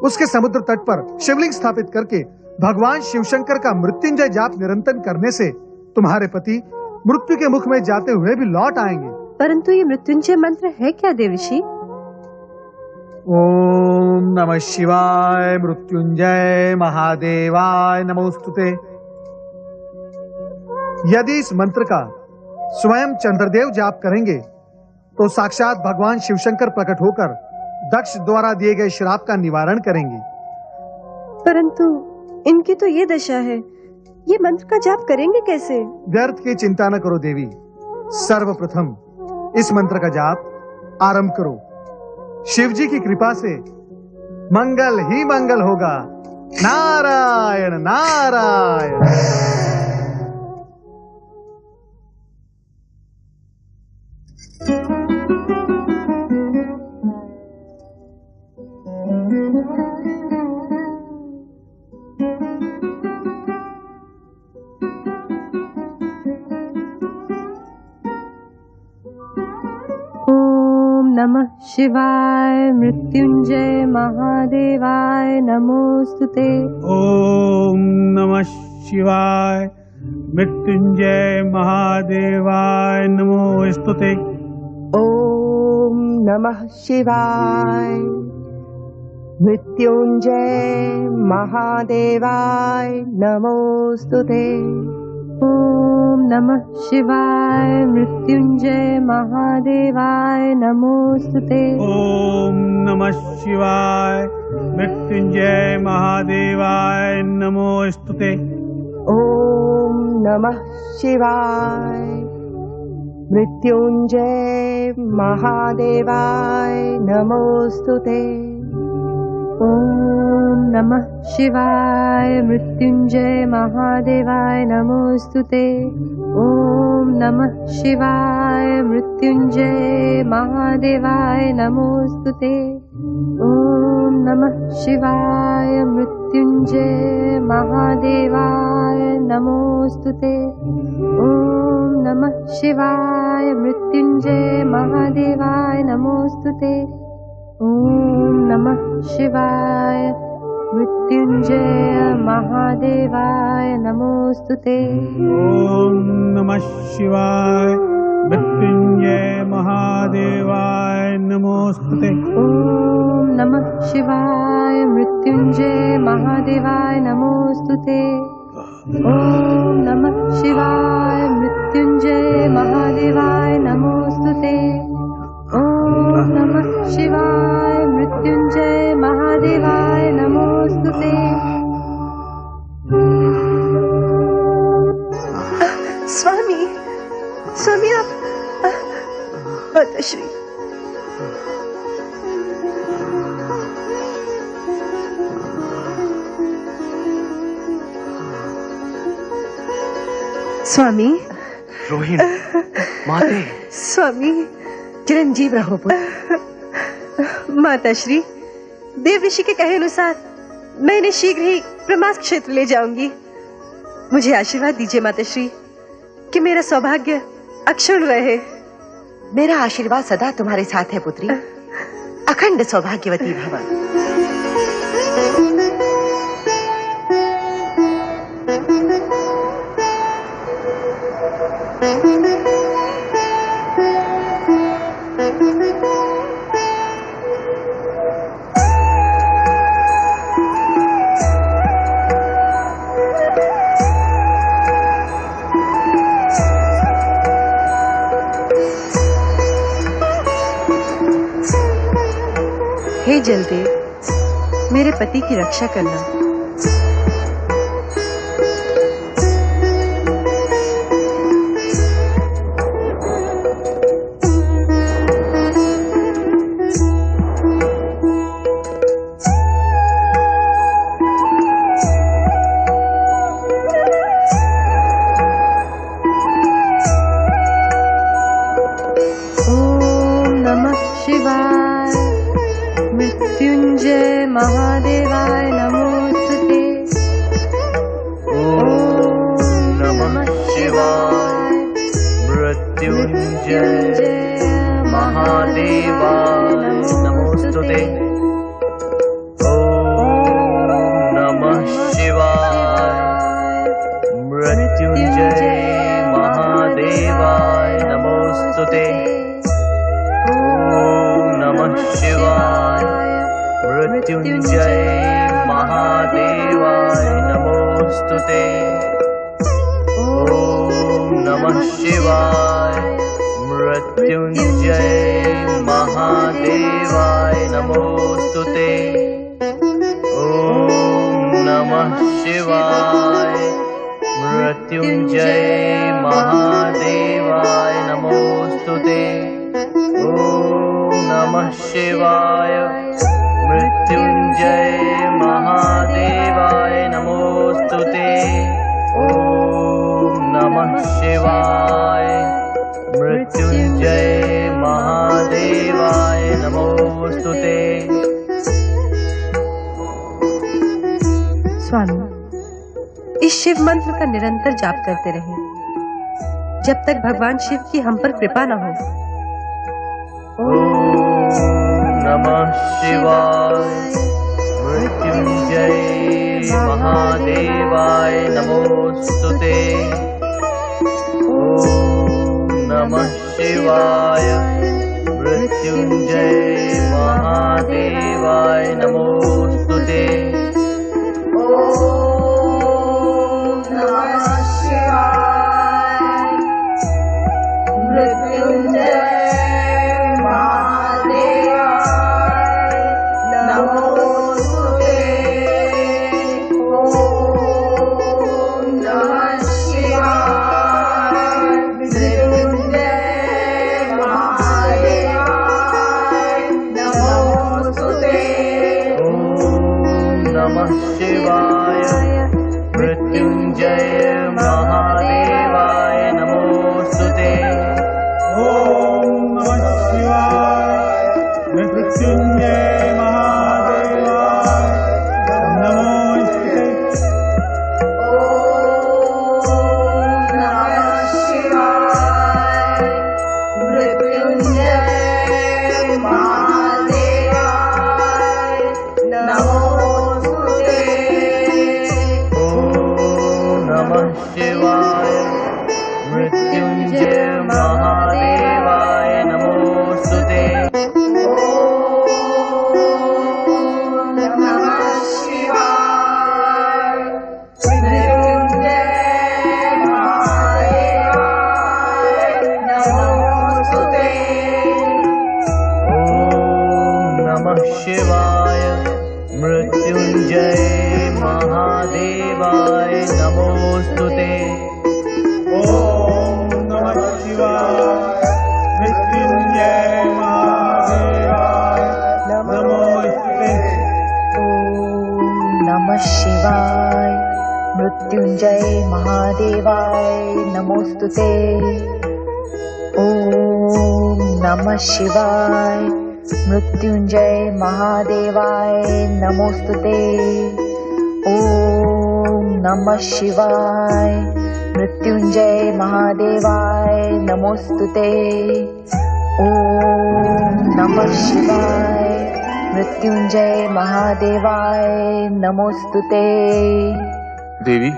उसके समुद्र तट पर शिवलिंग स्थापित करके भगवान शिवशंकर का मृत्युंजय जाप निरंतर करने से तुम्हारे पति मृत्यु के मुख में जाते हुए भी लौट आएंगे। परंतु ये मृत्युंजय मंत्र है क्या देवऋषि? ओम नमः शिवाय मृत्युंजय महादेवाय नमोस्तुते। यदि इस मंत्र का स्वयं चंद्रदेव जाप करेंगे तो साक्षात भगवान शिवशंकर प्रकट होकर दक्ष द्वारा दिए गए श्राप का निवारण करेंगे। परंतु इनकी तो ये दशा है, ये मंत्र का जाप करेंगे कैसे? व्यर्थ की चिंता न करो देवी। सर्वप्रथम इस मंत्र का जाप आरंभ करो। शिव जी की कृपा से मंगल ही मंगल होगा। नारायण नारायण। नमः शिवाय मृत्युंजय महादेवाय नमोस्तुते। ओम नमः शिवाय मृत्युंजय महादेवाय नमोस्तुते। ओम नमः शिवाय मृत्युंजय महादेवाय नमोस्तुते। ओम नमः शिवाय मृत्युंजय महादेवाय नमोस्तुते। ओम नमः शिवाय मृत्युंजय महादेवाय नमोस्तुते। ओम नमः शिवाय मृत्युंजय महादेवाय नमोस्तुते। ओम नमः शिवाय मृत्युंजय महादेवाय नमोस्तुते। ओम नमः शिवाय मृत्युंजय महादेवाय नमोस्तुते। ओम नमः शिवाय मृत्युंजय महादेवाय नमोस्तुते। ओम नमः शिवाय मृत्युंजय महादेवाय नमोस्तुते। ओम नमः शिवाय मृत्युंजय महादेवाय नमोस्तुते। ओम नमः शिवाय मृत्युंजय महादेवाय नमोस्तुते। ओम नमः शिवाय मृत्युंजय महादेवाय नमोस्तुते। ओम नमः शिवाय मृत्युंजय महादेवाय नमोस्तुते। ओम नमः शिवाय मृत्युंजय महादेवाय नमोस्तुते। स्वामी स्वामी आप माताश्री स्वामी रोहिणी माते स्वामी चिरंजीव रहो पुत्र। माताश्री देव ऋषि के कहे अनुसार मैं इन्हें शीघ्र ही प्रमास क्षेत्र ले जाऊंगी। मुझे आशीर्वाद दीजिए माताश्री कि मेरा सौभाग्य अक्षुण्ण रहे। मेरा आशीर्वाद सदा तुम्हारे साथ है पुत्री। अखंड सौभाग्यवती भव। हे जलदेव मेरे पति की रक्षा करना। ओम नमः शिवाय मृत्युंजय महादेवाय नमोस्तुते। ओम नमः शिवाय मृत्युंजय महादेवाय नमोस्तुते। ओम नमः शिवाय मृत्युंजय महादेवाय नमोस्तुते। ओम नमः शिवाय मृत्युंजय महादेवाय नमोस्तुते। ओम नमः शिवाय मृत्युंजय महादेवाय नमोस्तुते। ओम नमः शिवाय मृत्युंजय महादेवाय नमोस्तुते। ओम नमः शिवाय मृत्युंजय महादेवाय नमोस्तुते। ओम नमः शिवाय मृत्युंजय महादेवाय नमोस्तुते। स्वामी इस शिव मंत्र का निरंतर जाप करते रहें जब तक भगवान शिव की हम पर कृपा न हो। नमः शिवाय मृत्युंजय महादेवाय नमोस्तुते। ओम नमः शिवाय मृत्युंजय महादेवाय नमोस्तुते। ओम नमः शिवाय मृत्युंजय ओम मृत्युंजय महादेवाय नमोस्तुते। ओम नमः शिवाय। मृत्युंजय महादेवाय नमोस्तुते। ओम नमः शिवाय। मृत्युंजय महादेवाय नमोस्तुते। ओम नमः शिवाय। मृत्युंजय महादेवाय नमोस्तुते। देवी।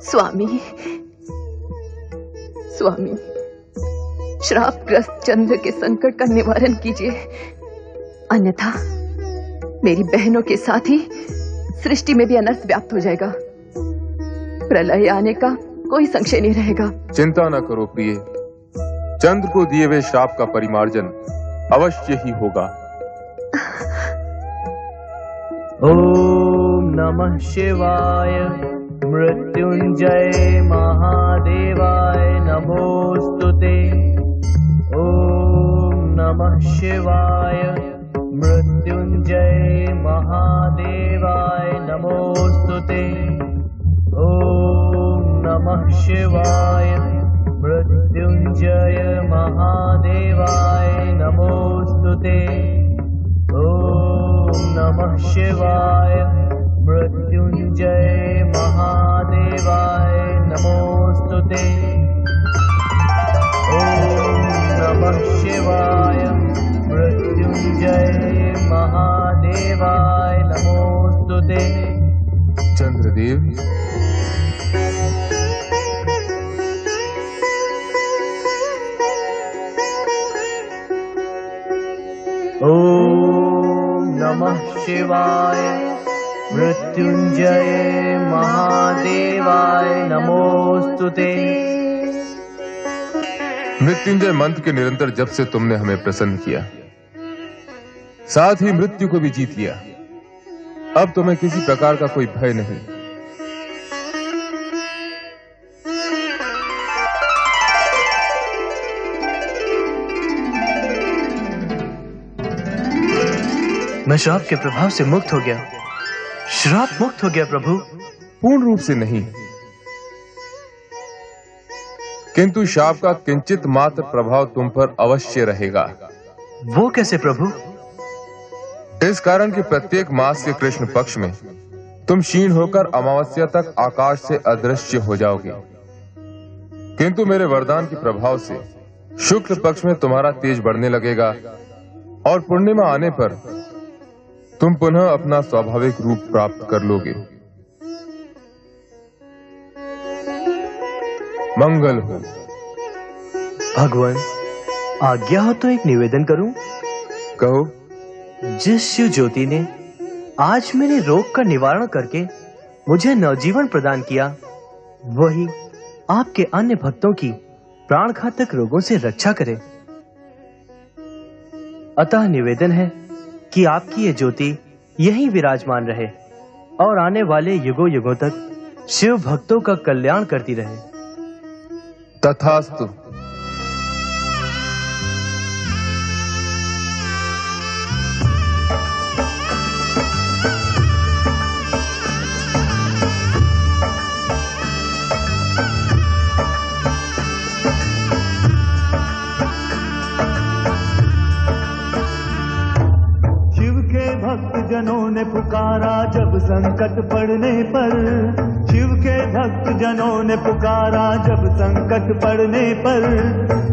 स्वामी, स्वामी, श्रापग्रस्त चंद्र के संकट का निवारण कीजिए, अन्यथा मेरी बहनों के साथ ही सृष्टि में भी अनर्थ व्याप्त हो जाएगा। प्रलय आने का कोई संशय नहीं रहेगा। चिंता न करो प्रिय, चंद्र को दिए हुए श्राप का परिमार्जन अवश्य ही होगा। ओम नमः शिवाय। मृत्युंजय महादेवाय नमोस्तुते। ओम नमः शिवाय। मृत्युंजय महादेवाय नमोस्तुते। ओम नमः शिवाय। मृत्युंजय महादेवाय नमोस्तुते। ओम नमः शिवाय। मृत्युंजय महादेवाय नमोस्तुते। ओम नमः शिवाय। मृत्युंजय महादेवाय नमोस्तुते। चंद्रदेव, ओम नमः शिवाय। मृत्युंजय महादेवाय नमोस्तुते। मृत्युंजय मंत्र के निरंतर जप से तुमने हमें प्रसन्न किया, साथ ही मृत्यु को भी जीत लिया। अब तुम्हें किसी प्रकार का कोई भय नहीं। मैं श्राप के प्रभाव से मुक्त हो गया। श्राप मुक्त हो गया प्रभु। पूर्ण रूप से नहीं, किंतु शाप का किंचित मात्र प्रभाव तुम पर अवश्य रहेगा। वो कैसे प्रभु? इस कारण कि प्रत्येक मास के कृष्ण पक्ष में तुम क्षीण होकर अमावस्या तक आकाश से अदृश्य हो जाओगे, किंतु मेरे वरदान के प्रभाव से शुक्ल पक्ष में तुम्हारा तेज बढ़ने लगेगा और पूर्णिमा आने पर तुम पुनः अपना स्वाभाविक रूप प्राप्त कर लोगे। मंगल हो। भगवान, आज्ञा हो तो एक निवेदन करूं? कहो। जिस शिव ज्योति ने आज मेरे रोग का निवारण करके मुझे नवजीवन प्रदान किया, वही आपके अन्य भक्तों की प्राणघातक रोगों से रक्षा करे। अतः निवेदन है कि आपकी ये ज्योति यहीं विराजमान रहे और आने वाले युगों युगों तक शिव भक्तों का कल्याण करती रहे। तथास्तु। जनों ने पुकारा जब संकट पड़ने पर, शिव के भक्त जनों ने पुकारा जब संकट पड़ने पर,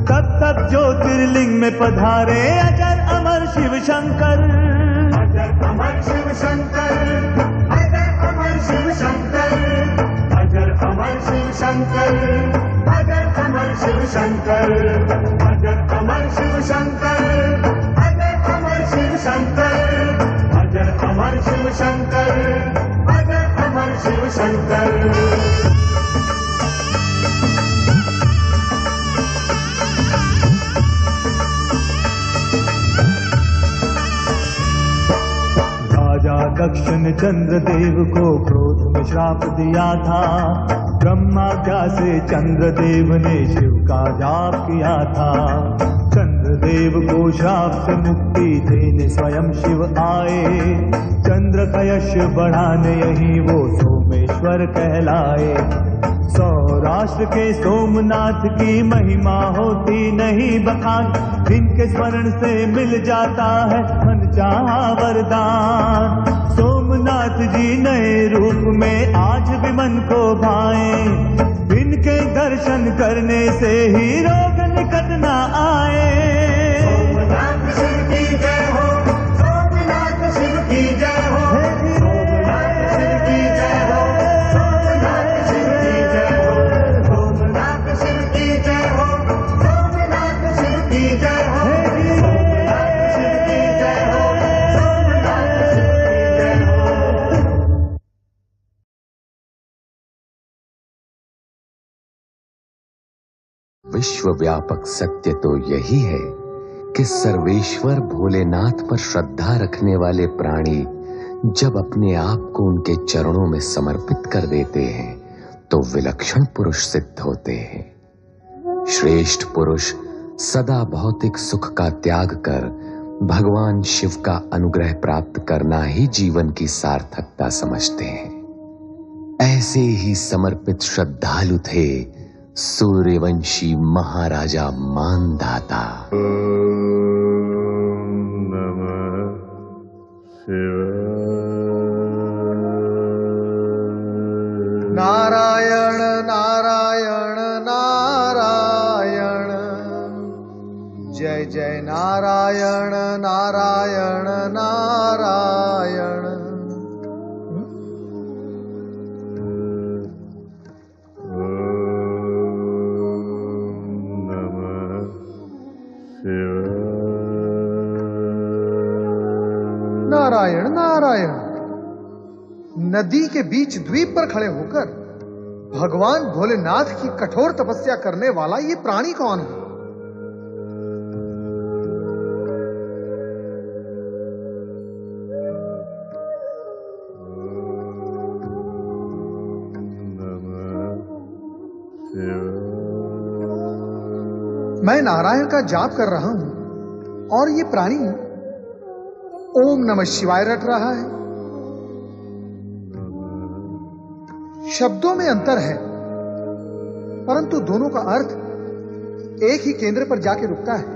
तब तब ज्योतिर्लिंग में पधारे अजर अमर शिव शंकर। अजर अमर शिव शंकर, अजर अमर शिव शंकर, अजर अमर शिव शंकर, अजर अमर शिव शंकर, अजर अमर शिव शंकर, अजर अमर शिव शंकर, अजर अमर शिव शंकर, अजर अमर शिव शंकर। राजा दक्ष ने चंद्रदेव को क्रोध में श्राप दिया था, ब्रह्माज्ञा से चंद्रदेव ने शिव का जाप किया था। चंद्र ब्रह्मदेव को शाप से मुक्ति देने स्वयं शिव आए। चंद्र का यश बढ़ाने यही वो सोमेश्वर कहलाए। सौराष्ट्र के सोमनाथ की महिमा होती नहीं बखान, जिनके स्मरण से मिल जाता है मन चाहा वरदान। सोमनाथ जी नए रूप में आज भी मन को भाए, इनके दर्शन करने से ही रोग निकट न आए। सोमनाथ शिव की जय हो, सोमनाथ शिव की जय हो, सोमनाथ शिव की जय हो, सोमनाथ शिव की जय हो, सोमनाथ शिव की जय हो, सोमनाथ शिव की जय हो, सोमनाथ शिव की जय हो, सोमनाथ शिव की जय हो। विश्वव्यापक सत्य तो यही है कि सर्वेश्वर भोलेनाथ पर श्रद्धा रखने वाले प्राणी जब अपने आप को उनके चरणों में समर्पित कर देते हैं तो विलक्षण पुरुष सिद्ध होते हैं। श्रेष्ठ पुरुष सदा भौतिक सुख का त्याग कर भगवान शिव का अनुग्रह प्राप्त करना ही जीवन की सार्थकता समझते हैं। ऐसे ही समर्पित श्रद्धालु थे सूर्यवंशी महाराजा मानधाता। नारायण नारायण नारायण, जय जय नारायण नारायण नारायण। नारायण नारायण। नदी के बीच द्वीप पर खड़े होकर भगवान भोलेनाथ की कठोर तपस्या करने वाला ये प्राणी कौन है? मैं नारायण का जाप कर रहा हूं और ये प्राणी ओम नमः शिवाय रट रहा है। शब्दों में अंतर है परंतु दोनों का अर्थ एक ही केंद्र पर जाके रुकता है।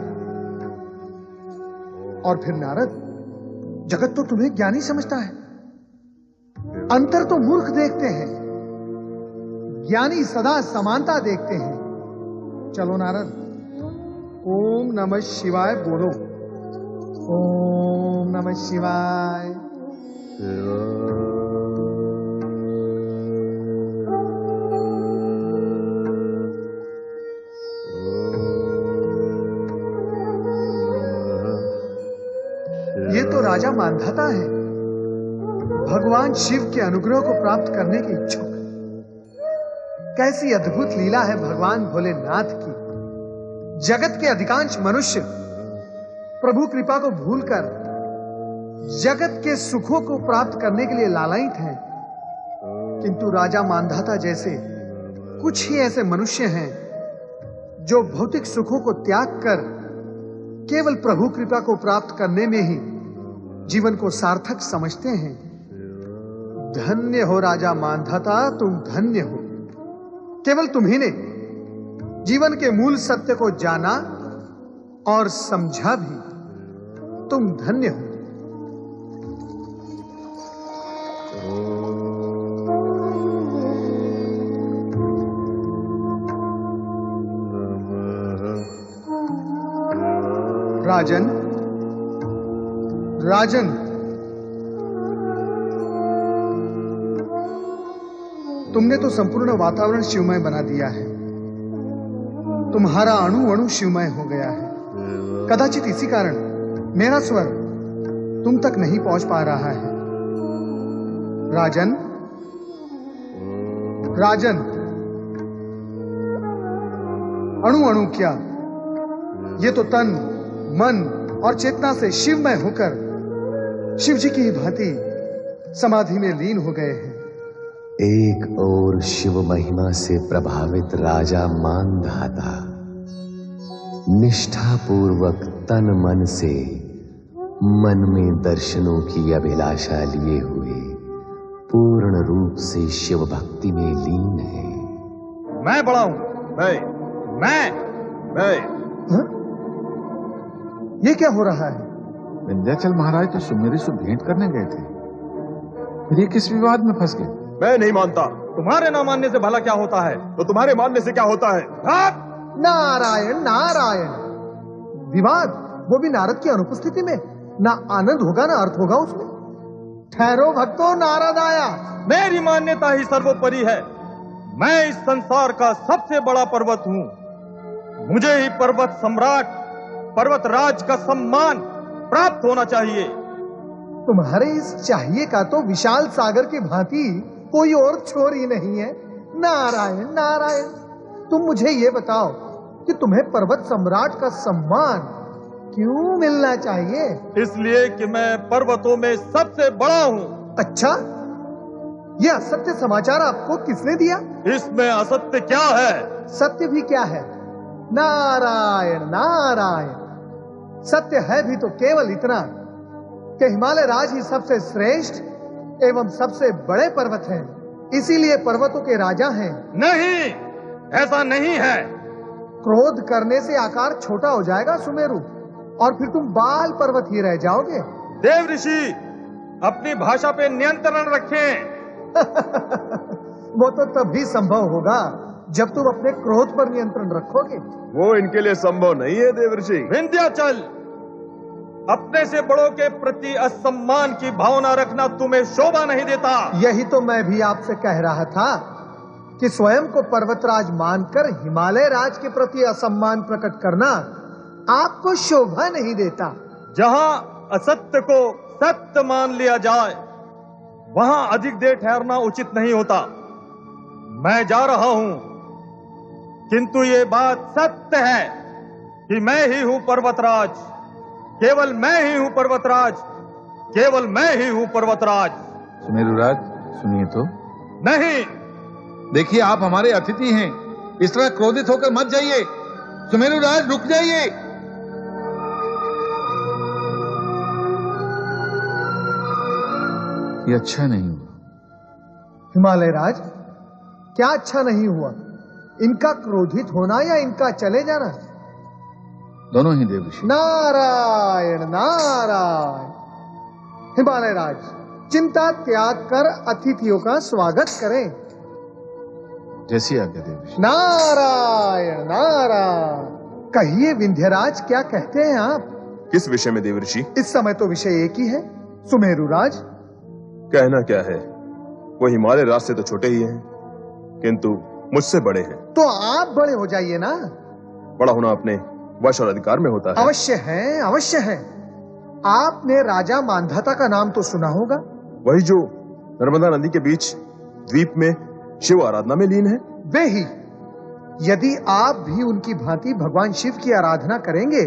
और फिर नारद, जगत तो तुम्हें ज्ञानी समझता है, अंतर तो मूर्ख देखते हैं, ज्ञानी सदा समानता देखते हैं। चलो नारद, ओम नमः शिवाय बोलो। ओम नमः शिवाय। ये तो राजा मानधाता है, भगवान शिव के अनुग्रह को प्राप्त करने के इच्छुक। कैसी अद्भुत लीला है भगवान भोलेनाथ की। जगत के अधिकांश मनुष्य प्रभु कृपा को भूलकर जगत के सुखों को प्राप्त करने के लिए लालायित हैं, किंतु राजा मानधाता जैसे कुछ ही ऐसे मनुष्य हैं जो भौतिक सुखों को त्याग कर केवल प्रभु कृपा को प्राप्त करने में ही जीवन को सार्थक समझते हैं। धन्य हो राजा मानधाता, तुम धन्य हो। केवल तुम्ही ने जीवन के मूल सत्य को जाना और समझा भी। तुम धन्य हो। राजन, राजन, तुमने तो संपूर्ण वातावरण शिवमय बना दिया है। तुम्हारा अणु अणु शिवमय हो गया है। कदाचित इसी कारण मेरा स्वर तुम तक नहीं पहुंच पा रहा है। राजन, राजन, अणु अणु क्या, ये तो तन, मन और चेतना से शिवमय होकर शिव जी की भांति समाधि में लीन हो गए हैं। एक और शिव महिमा से प्रभावित राजा मानधाता निष्ठापूर्वक तन मन से मन में दर्शनों की अभिलाषा लिए हुए पूर्ण रूप से शिव भक्ति में लीन है। मैं बड़ा हूं। मैं हाँ? ये क्या हो रहा है? विंध्याचल महाराज तो सुमेरु से भेंट करने गए थे, फिर ये किस विवाद में फंस गए? मैं नहीं मानता। तुम्हारे ना मानने से भला क्या होता है? तो तुम्हारे मानने से क्या होता है? नारायण नारायण। विवाद, वो भी नारद की अनुपस्थिति में। ना आनंद होगा ना अर्थ होगा उसमें। ठहरो भक्तों, नारद आया। मेरी मान्यता ही सर्वोपरि है। मैं इस संसार का सबसे बड़ा पर्वत हूँ। मुझे ही पर्वत सम्राट, पर्वत राज का सम्मान प्राप्त होना चाहिए। तुम्हारे इस चाहिए का तो विशाल सागर की भांति कोई और छोर ही नहीं है। नारायण नारायण। तुम मुझे ये बताओ कि तुम्हें पर्वत सम्राट का सम्मान क्यों मिलना चाहिए? इसलिए कि मैं पर्वतों में सबसे बड़ा हूँ। अच्छा, यह असत्य समाचार आपको किसने दिया? इसमें असत्य क्या है? सत्य भी क्या है? नारायण नारायण। सत्य है भी तो केवल इतना कि हिमालय राज ही सबसे श्रेष्ठ एवं सबसे बड़े पर्वत हैं, इसीलिए पर्वतों के राजा हैं। नहीं, ऐसा नहीं है। क्रोध करने से आकार छोटा हो जाएगा सुमेरु, और फिर तुम बाल पर्वत ही रह जाओगे। देव ऋषि, अपनी भाषा पे नियंत्रण रखें। वो तो तभी संभव होगा जब तुम अपने क्रोध पर नियंत्रण रखोगे। वो इनके लिए संभव नहीं है देव ऋषि। विंध्याचल, अपने से बड़ों के प्रति असम्मान की भावना रखना तुम्हें शोभा नहीं देता। यही तो मैं भी आपसे कह रहा था कि स्वयं को पर्वतराज मानकर हिमालय राज के प्रति असम्मान प्रकट करना आपको शोभा नहीं देता। जहां असत्य को सत्य मान लिया जाए, वहां अधिक देर ठहरना उचित नहीं होता। मैं जा रहा हूं, किंतु ये बात सत्य है कि मैं ही हूं पर्वतराज। केवल मैं ही हूं पर्वतराज। केवल मैं ही हूं पर्वतराज। सुमेरुराज, सुनिए तो। नहीं। देखिए, आप हमारे अतिथि हैं, इस तरह क्रोधित होकर मत जाइए। सुमेरुराज, रुक जाइए। ये अच्छा नहीं हुआ। हिमालय राज, क्या अच्छा नहीं हुआ? इनका क्रोधित होना या इनका चले जाना? दोनों ही देव ऋषि। नारायण नारायण। हिमालय राज, चिंता त्याग कर अतिथियों का स्वागत करें। जैसी आज्ञा देव ऋषि। नारायण नारायण। कहिए विंध्यराज, क्या कहते हैं आप? किस विषय में देव ऋषि? इस समय तो विषय एक ही है, सुमेरुराज। कहना क्या है, वो हिमालय राज से तो छोटे ही हैं, किंतु मुझसे बड़े हैं। तो आप बड़े हो जाइए ना। बड़ा होना अपने वश और अधिकार में होता है। अवश्य है, अवश्य है। आपने राजा मानधाता का नाम तो सुना होगा। वही जो नर्मदा नदी के बीच द्वीप में शिव आराधना में लीन है। वे ही। यदि आप भी उनकी भांति भगवान शिव की आराधना करेंगे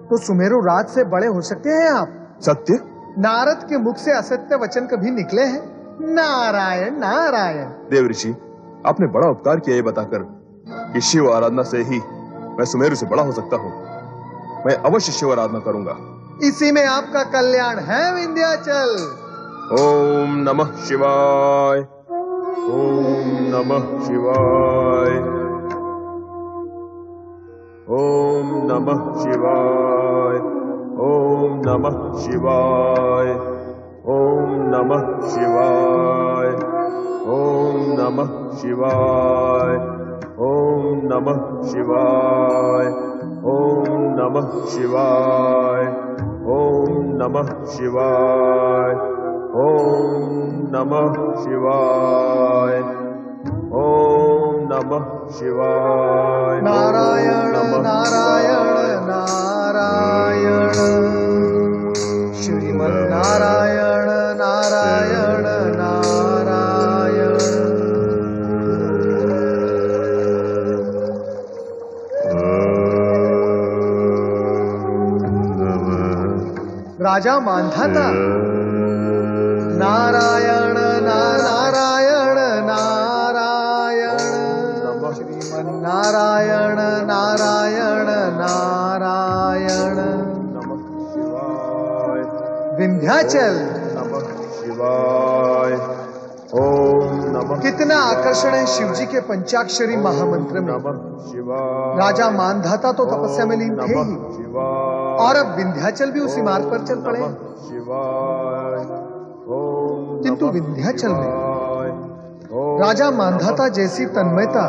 तो सुमेरु राज से बड़े हो सकते हैं आप। सत्य? नारद के मुख से असत्य वचन कभी निकले हैं? नारायण नारायण। देव ऋषि, आपने बड़ा उपकार किया ये बताकर कि शिव आराधना से ही मैं सुमेरु से बड़ा हो सकता हूँ। मैं अवश्य शिव आराधना करूंगा। इसी में आपका कल्याण है विंध्याचल। ओम नमः शिवाय। ओम नमः शिवाय। ओम नमः शिवाय। ओम नमः शिवाय। ओम नमः शिवाय। ओम नमः शिवाय। ओम नमः शिवाय। ओम नमः शिवाय। ओम नमः शिवाय। ओम नमः शिवाय। ओम नमः शिवाय। नारायण नारायण नारायण। श्रीमन्नारायण नारायण नारायण। राजा मानधाता। नारायण नारायण नारायण। श्रीमन्नारायण नारायण नारायण। नारायण विंध्याचल शिवाय। ओम नमः। कितना आकर्षण है शिव जी के पंचाक्षरी महामंत्र में। राजा मानधाता तो तपस्या में लीन थे ही, और अब विंध्याचल भी उसी मार्ग पर चल पड़े। किंतु विंध्याचल में राजा मानधाता जैसी तन्मयता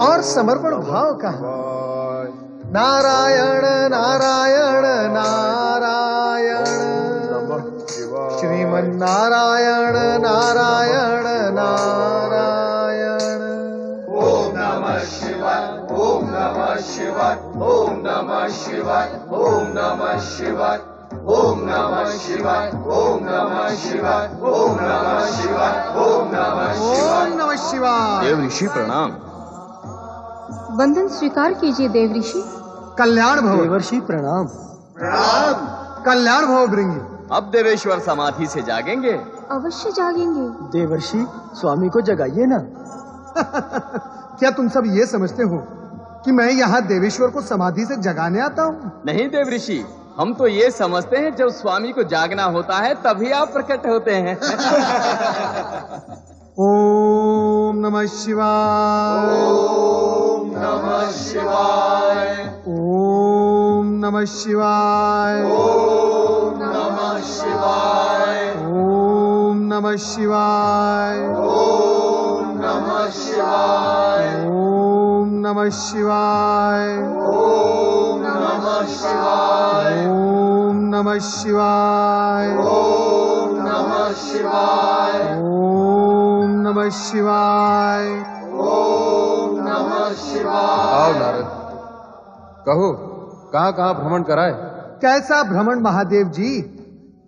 और समर्पण भाव कहाँ। नारायण नारायण नारायण श्रीमन नारायण नारायण नारायण। ओम नमः शिवाय, ओम नमः शिवाय, ओम नमः शिवाय, ओम नमः शिवाय, ओम नमः शिवाय, ओम नमः शिवाय, ओम नमः शिवाय, ओम नमः शिवाय। ओम नमः शिवाय। देव ऋषि प्रणाम। वंदन स्वीकार कीजिए देव ऋषि। कल्याण भव। देवर्षि प्रणाम। प्रणाम। कल्याण भव भृंगी। अब देवेश्वर समाधि से जागेंगे? अवश्य जागेंगे। देवर्षि स्वामी को जगाइए ना। क्या तुम सब ये समझते हो कि मैं यहाँ देवेश्वर को समाधि से जगाने आता हूँ? नहीं देव ऋषि, हम तो ये समझते हैं जब स्वामी को जागना होता है तभी आप प्रकट होते हैं। ओम नमः शिवाय। ओम नमः शिवाय। ओम नमः शिवाय। ओम नमः शिवाय। ओम नमः शिवाय। ओम नमः शिवाय। ओम नमः शिवाय। ओम नमः शिवाय। ओम नमः शिवाय। ओम नमः शिवाय। ओम नमः शिवाय। ओम नमः शिवाय। आओ नारद, कहो कहाँ कहाँ भ्रमण कराए? कैसा भ्रमण महादेव जी,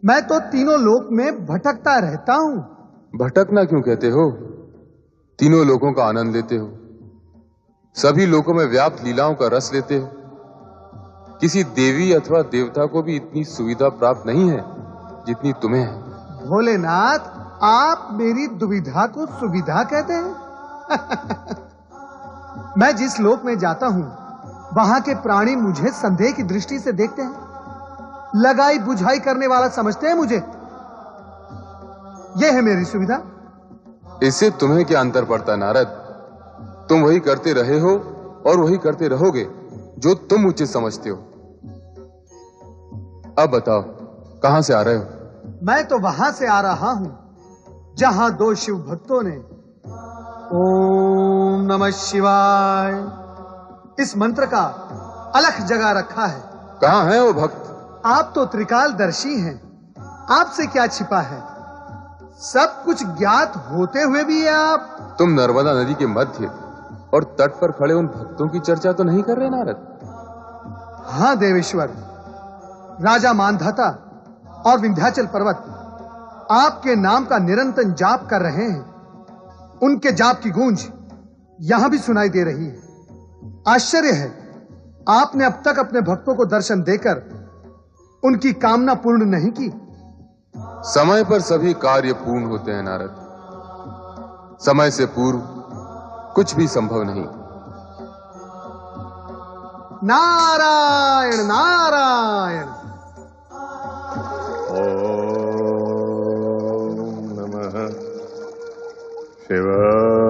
मैं तो तीनों लोक में भटकता रहता हूँ। भटकना क्यों कहते हो? तीनों लोगों का आनंद लेते हो, सभी लोकों में व्याप्त लीलाओं का रस लेते हो। किसी देवी अथवा देवता को भी इतनी सुविधा प्राप्त नहीं है जितनी तुम्हें है। भोलेनाथ, आप मेरी दुविधा को सुविधा कहते हैं? मैं जिस लोक में जाता हूँ वहां के प्राणी मुझे संदेह की दृष्टि से देखते हैं, लगाई बुझाई करने वाला समझते हैं मुझे। यह है मेरी सुविधा। इससे तुम्हें क्या अंतर पड़ता नारद? तुम वही करते रहे हो और वही करते रहोगे जो तुम उचित समझते हो। अब बताओ कहां से आ रहे हो? मैं तो वहां से आ रहा हूं जहां दो शिव भक्तों ने ओम नमः शिवाय इस मंत्र का अलख जगा रखा है। कहां है वो भक्त? आप तो त्रिकालदर्शी हैं, आपसे क्या छिपा है? सब कुछ ज्ञात होते हुए भी आप। तुम नर्मदा नदी के मध्य और तट पर खड़े उन भक्तों की चर्चा तो नहीं कर रहे नारद? हां देवेश्वर, राजा मानधाता और विंध्याचल पर्वत आपके नाम का निरंतर जाप कर रहे हैं। उनके जाप की गूंज यहां भी सुनाई दे रही है। आश्चर्य है, आपने अब तक अपने भक्तों को दर्शन देकर उनकी कामना पूर्ण नहीं की। समय पर सभी कार्य पूर्ण होते हैं नारद, समय से पूर्व कुछ भी संभव नहीं। नारायण नारायण। ओम नमः शिवाय।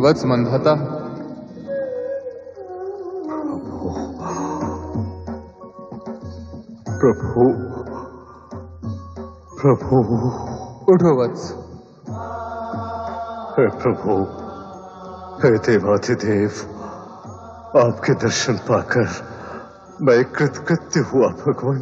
वत्स मंधाता, प्रभु प्रभु। उठो वत्स। हे प्रभु, हे देवाधिदेव, आपके दर्शन पाकर मैं कृतकृत्य हुआ भगवान।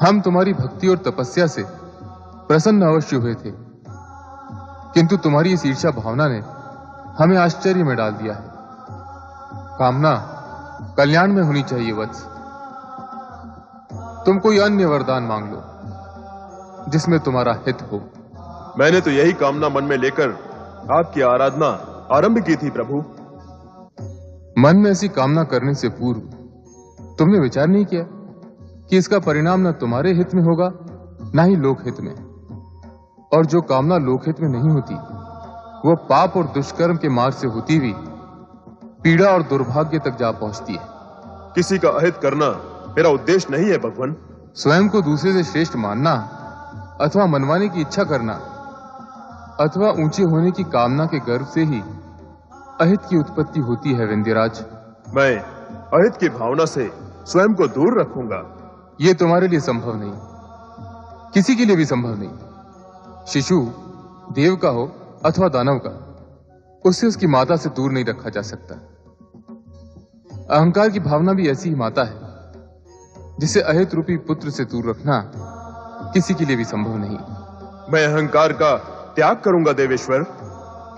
हम तुम्हारी भक्ति और तपस्या से प्रसन्न अवश्य हुए थे, किंतु तुम्हारी इस ईर्ष्या भावना ने हमें आश्चर्य में डाल दिया है। कामना कल्याण में होनी चाहिए वत्स। तुम कोई अन्य वरदान मांग लो जिसमें तुम्हारा हित हो। मैंने तो यही कामना मन में लेकर आपकी आराधना आरंभ की थी प्रभु। मन में ऐसी कामना करने से पूर्व तुमने विचार नहीं किया कि इसका परिणाम न तुम्हारे हित में होगा न ही लोकहित में। और जो कामना लोकहित में नहीं होती वो पाप और दुष्कर्म के मार्ग से होती हुई पीड़ा और दुर्भाग्य तक जा पहुंचती है। किसी का अहित करना मेरा उद्देश्य नहीं है भगवान। स्वयं को दूसरे से श्रेष्ठ मानना अथवा मनवाने की इच्छा करना अथवा ऊंचे होने की कामना के गर्व से ही अहित की उत्पत्ति होती है विंध्यराज। मैं अहित की भावना से स्वयं को दूर रखूंगा। यह तुम्हारे लिए संभव नहीं, किसी के लिए भी संभव नहीं। शिशु देव का हो अथवा दानव का, उससे उसकी माता से दूर नहीं रखा जा सकता। अहंकार की भावना भी ऐसी ही माता है जिसे अहित रूपी पुत्र से दूर रखना किसी के लिए भी संभव नहीं। मैं अहंकार का त्याग करूंगा देवेश्वर,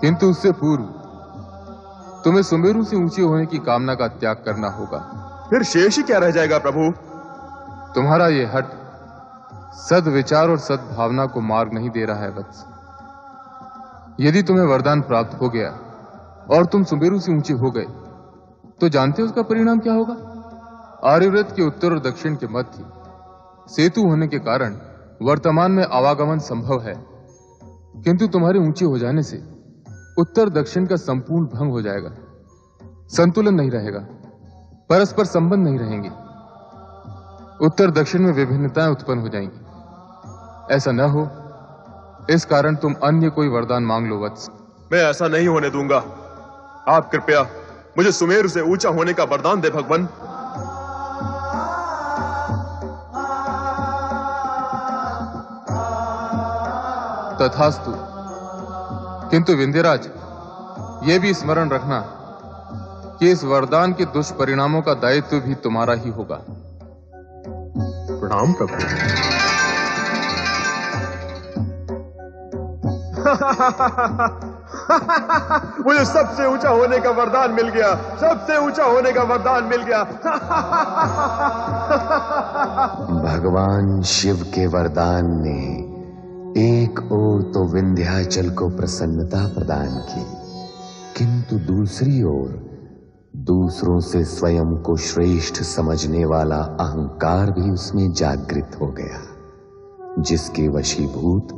किंतु उससे पूर्व तुम्हें सुमेरु से ऊंचे होने की कामना का त्याग करना होगा। फिर शेष ही क्या रह जाएगा प्रभु? तुम्हारा यह हट सद्विचार और सद्भावना को मार्ग नहीं दे रहा है वत्स। यदि तुम्हें वरदान प्राप्त हो गया और तुम सुमेरु से ऊंचे हो गए तो जानते हो उसका परिणाम क्या होगा? आर्यव्रत के उत्तर और दक्षिण के मध्य सेतु होने के कारण वर्तमान में आवागमन संभव है, किंतु तुम्हारे ऊंचे हो जाने से उत्तर दक्षिण का संपूर्ण भंग हो जाएगा। संतुलन नहीं रहेगा, परस्पर संबंध नहीं रहेंगे, उत्तर दक्षिण में विभिन्नताएं उत्पन्न हो जाएंगी। ऐसा न हो, इस कारण तुम अन्य कोई वरदान मांग लो वत्स। मैं ऐसा नहीं होने दूंगा। आप कृपया मुझे सुमेरु से ऊंचा होने का वरदान दे भगवान। तथास्तु। किंतु विंध्यराज, यह भी स्मरण रखना कि इस वरदान के दुष्परिणामों का दायित्व भी तुम्हारा ही होगा। प्रणाम प्रभु। मुझे सबसे ऊंचा होने का वरदान मिल गया, सबसे ऊंचा होने का वरदान मिल गया। भगवान शिव के वरदान ने एक ओर तो विंध्याचल को प्रसन्नता प्रदान की, किंतु दूसरी ओर दूसरों से स्वयं को श्रेष्ठ समझने वाला अहंकार भी उसमें जागृत हो गया, जिसके वशीभूत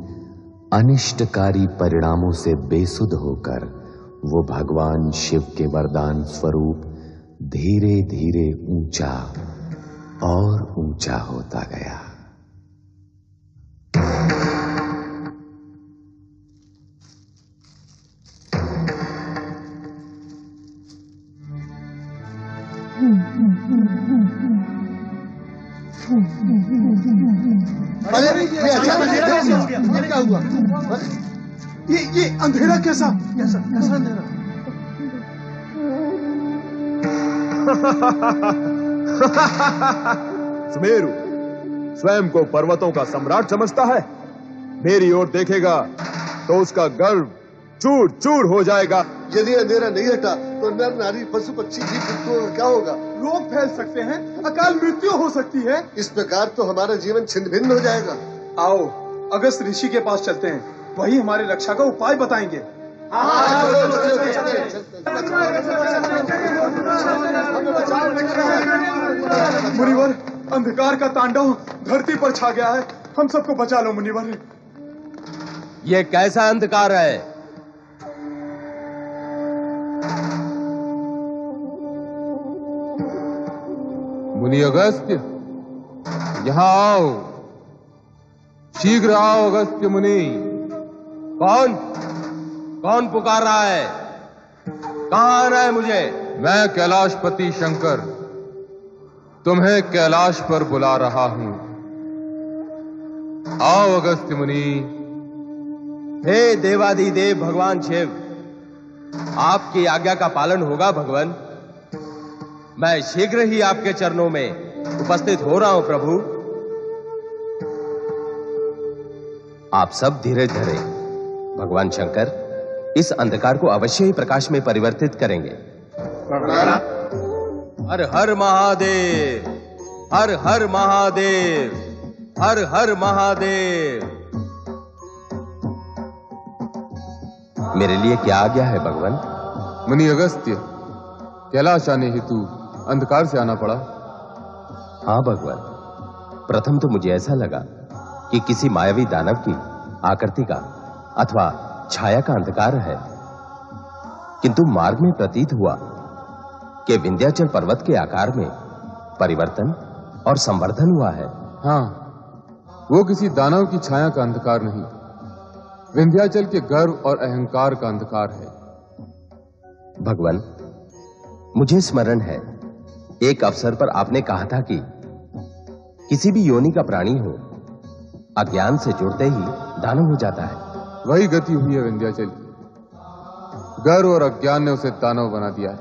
अनिष्टकारी परिणामों से बेसुध होकर वो भगवान शिव के वरदान स्वरूप धीरे धीरे ऊंचा और ऊंचा होता गया। अरे ये क्या हुआ? ये अंधेरा कैसा अंधेरा? सुमेरु स्वयं को पर्वतों का सम्राट समझता है। मेरी ओर देखेगा तो उसका गर्व चूर चूर हो जाएगा। यदि अंधेरा नहीं हटा तो नर नारी पशु पक्षी जीव जंतुओं का क्या होगा? रोग फैल सकते हैं, अकाल मृत्यु हो सकती है। इस प्रकार तो हमारा जीवन छिन्न भिन्न हो जाएगा। आओ अगस्त ऋषि के पास चलते हैं, वही हमारी रक्षा का उपाय बताएंगे। मुनिवर, अंधकार का तांडव धरती पर छा गया है, हम सबको बचा लो मुनिवर। ये कैसा अंधकार है? मुनि अगस्त्य, यहां आओ, शीघ्र आओ अगस्त्य मुनि। कौन पुकार रहा है? कहां आना है मुझे? मैं कैलाशपति शंकर तुम्हें कैलाश पर बुला रहा हूं। आओ अगस्त्य मुनि। हे देवाधिदेव भगवान शिव, आपकी आज्ञा का पालन होगा भगवान। मैं शीघ्र ही आपके चरणों में उपस्थित हो रहा हूं प्रभु। आप सब धीरज धरें। भगवान शंकर इस अंधकार को अवश्य ही प्रकाश में परिवर्तित करेंगे। हर हर महादेव, हर हर महादेव, हर हर महादेव। मेरे लिए क्या आज्ञा है भगवान? मुनि अगस्त्य, कैलाश आने हेतु अंधकार से आना पड़ा। हाँ भगवान, प्रथम तो मुझे ऐसा लगा कि किसी मायावी दानव की आकृति का अथवा छाया का अंधकार है, किंतु मार्ग में प्रतीत हुआ कि विंध्याचल पर्वत के आकार में परिवर्तन और संवर्धन हुआ है। हाँ, वो किसी दानव की छाया का अंधकार नहीं, विंध्याचल के गर्व और अहंकार का अंधकार है। भगवान, मुझे स्मरण है एक अवसर पर आपने कहा था कि किसी भी योनि का प्राणी हो, अज्ञान से जुड़ते ही दानव हो जाता है। वही गति हुई है विंध्याचल की। गर्व और अज्ञान ने उसे दानव बना दिया है।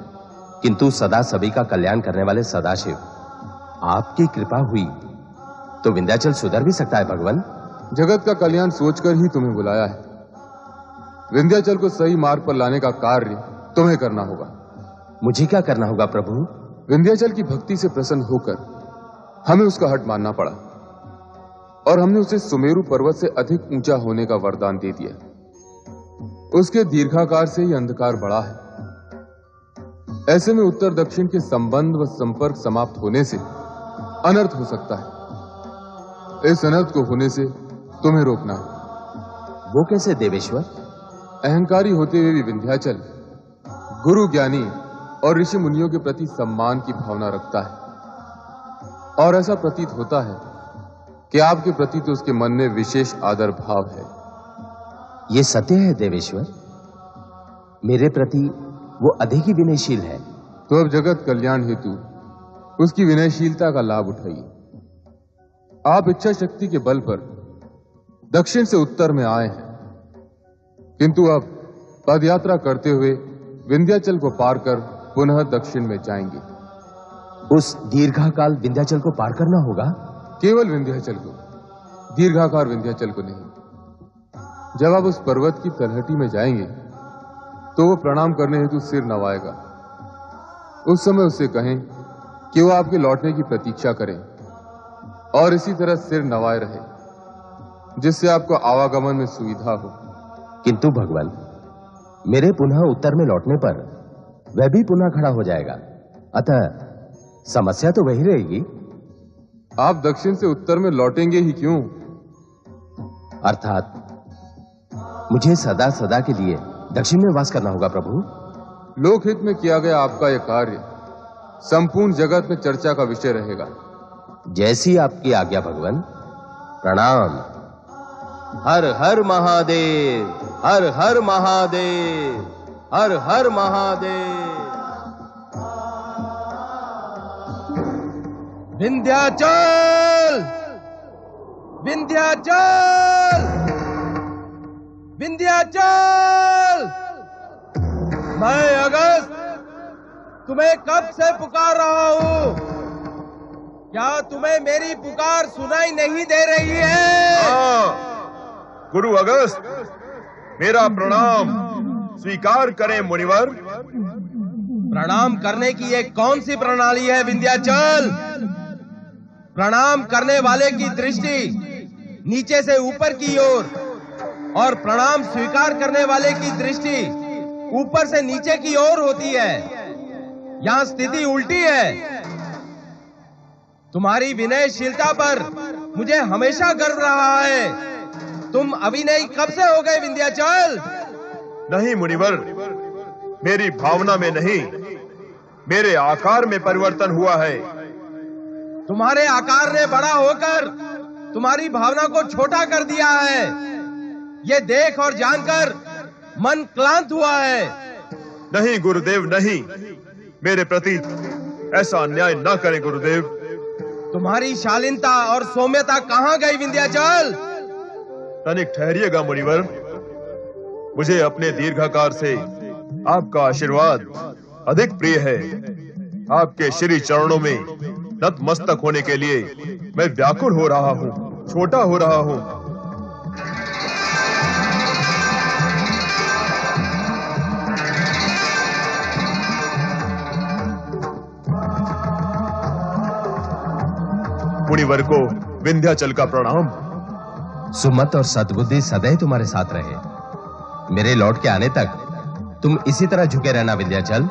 किंतु सदा सभी का कल्याण करने वाले सदाशिव, आपकी कृपा हुई तो विंध्याचल सुधर भी सकता है भगवान। जगत का कल्याण सोचकर ही तुम्हें बुलाया है। विंध्याचल को सही मार्ग पर लाने का कार्य तुम्हें करना होगा। मुझे क्या करना होगा प्रभु? विंध्याचल की भक्ति से प्रसन्न होकर हमें उसका हट मानना पड़ा और हमने उसे सुमेरु पर्वत से अधिक ऊंचा होने का वरदान दे दिया। उसके दीर्घाकार से ही अंधकार बढ़ा है। ऐसे में उत्तर दक्षिण के संबंध व संपर्क समाप्त होने से अनर्थ हो सकता है। इस अनर्थ को होने से तुम्हें रोकना है। वो कैसे देवेश्वर? अहंकारी होते हुए भी विंध्याचल गुरु, ज्ञानी और ऋषि मुनियों के प्रति सम्मान की भावना रखता है और ऐसा प्रतीत होता है कि आपके प्रति तो उसके मन में विशेष आदर भाव है। ये सत्य है देवेश्वर, मेरे प्रति वो अधिक ही विनयशील है। तो अब जगत कल्याण हेतु उसकी विनयशीलता का लाभ उठाइए। आप इच्छा शक्ति के बल पर दक्षिण से उत्तर में आए हैं, किंतु अब पदयात्रा करते हुए विंध्याचल को पार कर पुनः दक्षिण में जाएंगे। उस दीर्घाकाल विंध्याचल को पार करना होगा? केवल विंध्याचल को, दीर्घाकार विंध्याचल को नहीं। जब आप उस पर्वत की तलहटी में जाएंगे तो वो प्रणाम करने हेतु सिर नवाएगा। उस समय उससे कहें कि वो आपके लौटने की प्रतीक्षा करें और इसी तरह सिर नवाए रहे, जिससे आपको आवागमन में सुविधा हो। किंतु भगवान, मेरे पुनः उत्तर में लौटने पर वह भी पुनः खड़ा हो जाएगा, अतः समस्या तो वही रहेगी। आप दक्षिण से उत्तर में लौटेंगे ही क्यों? अर्थात मुझे सदा सदा के लिए दक्षिण में वास करना होगा प्रभु। लोकहित में किया गया आपका यह कार्य संपूर्ण जगत में चर्चा का विषय रहेगा। जैसी आपकी आज्ञा भगवान। प्रणाम। हर हर महादेव, हर हर महादेव, हर हर महादेव। विंध्याचल, विंध्याचल, विंध्याचल। मैं अगस्त तुम्हें कब से पुकार रहा हूं, क्या तुम्हें मेरी पुकार सुनाई नहीं दे रही है? गुरु अगस्त, मेरा प्रणाम स्वीकार करें मुनिवर। प्रणाम करने की एक कौन सी प्रणाली है विंध्याचल? प्रणाम करने वाले की दृष्टि नीचे से ऊपर की ओर और प्रणाम स्वीकार करने वाले की दृष्टि ऊपर से नीचे की ओर होती है। यहां स्थिति उल्टी है। तुम्हारी विनयशीलता पर मुझे हमेशा गर्व रहा है। तुम अविनयी कब से हो गए विंध्याचल? नहीं मुनिवर, मेरी भावना में नहीं, मेरे आकार में परिवर्तन हुआ है। तुम्हारे आकार ने बड़ा होकर तुम्हारी भावना को छोटा कर दिया है। ये देख और जानकर मन क्लांत हुआ है। नहीं गुरुदेव, नहीं, मेरे प्रति ऐसा अन्याय न करें गुरुदेव। तुम्हारी शालीनता और सौम्यता कहां गई विंध्याचल? तनिक ठहरिएगा मुनिवर, मुझे अपने दीर्घाकार से आपका आशीर्वाद अधिक प्रिय है। आपके श्री चरणों में नतमस्तक होने के लिए मैं व्याकुल हो रहा हूँ, छोटा हो रहा हूँ। मुनिवर को विंध्याचल का प्रणाम। सुमत और सद्बुद्धि सदैव तुम्हारे साथ रहे। मेरे लौट के आने तक तुम इसी तरह झुके रहना विंध्याचल।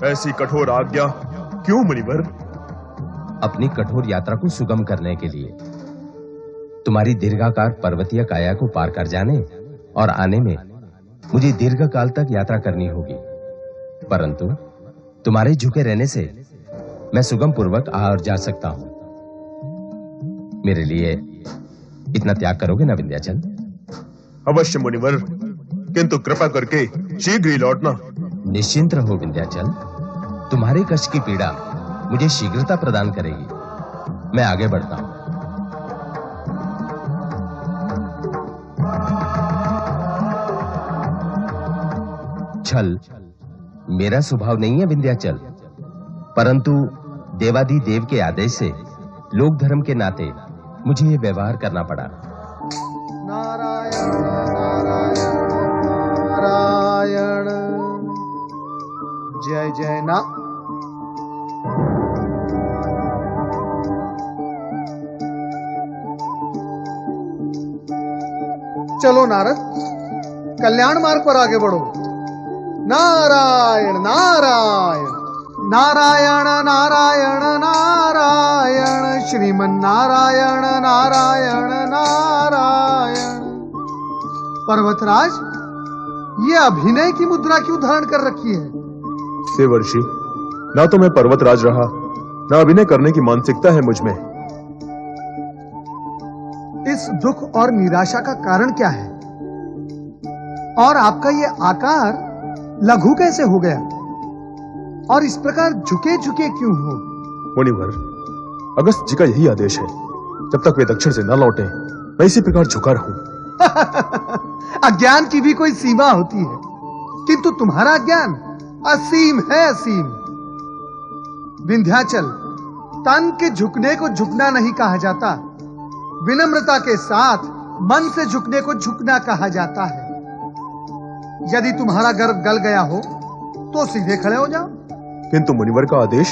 ऐसी कठोर आज्ञा क्यों मुनिवर? अपनी कठोर यात्रा को सुगम करने के लिए। तुम्हारी दीर्घाकार पर्वतीय काया को पार कर जाने और आने में मुझे दीर्घ काल तक यात्रा करनी होगी, परंतु तुम्हारे झुके रहने से मैं सुगम पूर्वक आ और जा सकता हूं। मेरे लिए इतना त्याग करोगे ना विंध्याचल? अवश्य मुनिवर, किंतु कृपा करके शीघ्र ही लौटना। निश्चिंत रहो विंध्याचल, तुम्हारे कष्ट की पीड़ा मुझे शीघ्रता प्रदान करेगी। मैं आगे बढ़ता हूं। छल मेरा स्वभाव नहीं है विंध्याचल, परंतु देवादि देव के आदेश से लोक धर्म के नाते मुझे ये व्यवहार करना पड़ा। नारायण नारायण, जय जय ना। चलो नारद, कल्याण मार्ग पर आगे बढ़ो। नारायण नारायण नारायण नारायण नारायण, श्रीमन नारायण नारायण नारायण। पर्वतराज, ये अभिनय की मुद्रा क्यों धारण कर रखी है? देवर्षि, ना तो मैं पर्वतराज रहा, ना अभिनय करने की मानसिकता है मुझ में। इस दुख और निराशा का कारण क्या है? और आपका ये आकार लघु कैसे हो गया? और इस प्रकार झुके झुके क्यों हो? मुनिवर, अगस्त जी का यही आदेश है, जब तक वे दक्षिण से न लौटे मैं इसी प्रकार झुका रहूं। अज्ञान की भी कोई सीमा होती है, किंतु तुम्हारा ज्ञान असीम है, असीम। विंध्याचल, तन के झुकने को झुकना नहीं कहा जाता, विनम्रता के साथ मन से झुकने को झुकना कहा जाता है। यदि तुम्हारा गर्व गल गया हो तो सीधे खड़े हो जाओ। किंतु मुनिवर का आदेश,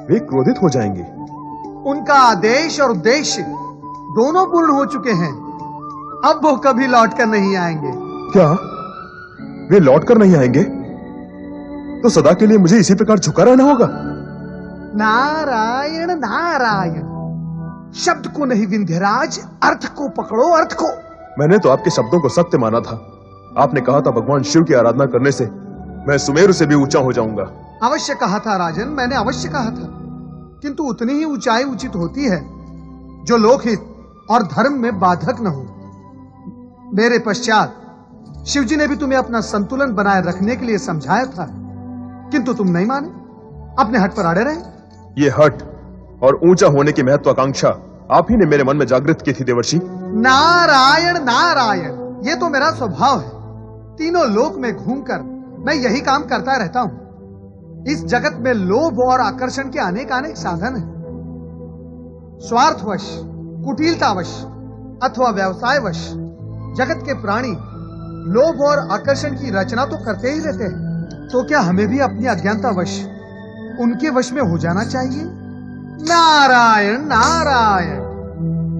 वे क्रोधित हो जाएंगे। उनका आदेश और उद्देश्य दोनों पूर्ण हो चुके हैं, अब वो कभी लौटकर नहीं आएंगे। क्या वे लौटकर नहीं आएंगे? तो सदा के लिए मुझे इसी प्रकार झुका रहना होगा। नारायण नारायण, शब्द को नहीं विंध्यराज, अर्थ को पकड़ो, अर्थ को। मैंने तो आपके शब्दों को सत्य माना था। आपने कहा था भगवान शिव की आराधना करने से मैं सुमेरु से भी ऊंचा हो जाऊंगा। अवश्य कहा था राजन, मैंने अवश्य कहा था, किंतु उतनी ही ऊंचाई उचित होती है जो लोकहित और धर्म में बाधक न हो। मेरे पश्चात शिवजी ने भी तुम्हें अपना संतुलन बनाए रखने के लिए समझाया था, किंतु तुम नहीं माने, अपने हट पर अड़े रहे। ये हट और ऊंचा होने की महत्वाकांक्षा आप ही ने मेरे मन में जागृत की थी देवर्षि। नारायण नारायण, ये तो मेरा स्वभाव है। तीनों लोक में घूमकर मैं यही काम करता रहता हूं। इस जगत में लोभ और आकर्षण के अनेक अनेक साधन हैं। स्वार्थवश, कुटिलतावश अथवा व्यवसायवश जगत के प्राणी लोभ और आकर्षण की रचना तो करते ही रहते हैं। तो क्या हमें भी अपनी अज्ञानतावश उनके वश में हो जाना चाहिए? नारायण नारायण,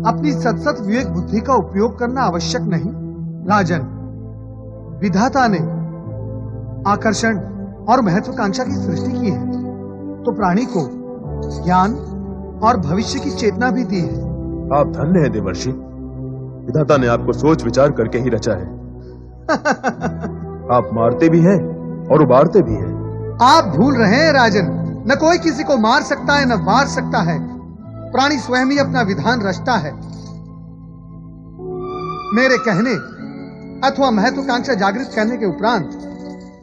अपनी सतसत विवेक बुद्धि का उपयोग करना आवश्यक नहीं। राजन, विधाता ने आकर्षण और महत्वाकांक्षा की सृष्टि की है, तो प्राणी को ज्ञान और भविष्य की चेतना भी दी है। आप धन्य हैं देवर्षि, विधाता ने आपको सोच विचार करके ही रचा है। आप मारते भी हैं और उबारते भी हैं। आप भूल रहे हैं राजन, न कोई किसी को मार सकता है न वार सकता है। प्राणी स्वयं ही अपना विधान रचता है। मेरे कहने अथवा महत्वाकांक्षा जागृत करने के उपरांत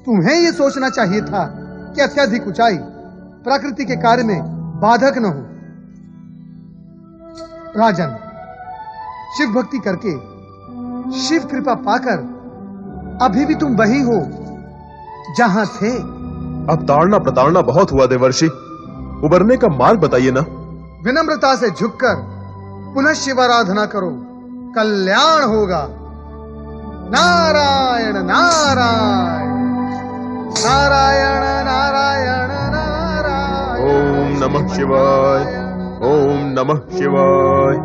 तुम्हें यह सोचना चाहिए था कि अत्यधिक ऊंचाई प्रकृति के कार्य में बाधक न हो। राजन, शिव भक्ति करके शिव कृपा पाकर अभी भी तुम वही हो जहां थे। अब ताड़ना प्रताड़ना बहुत हुआ देवर्षि, उबरने का मार्ग बताइए ना। विनम्रता से झुककर पुनः शिवाराधना करो, कल्याण होगा। नारायण नारायण नारायण नारायण नारायण। ओम नमः शिवाय, ओम नमः शिवाय।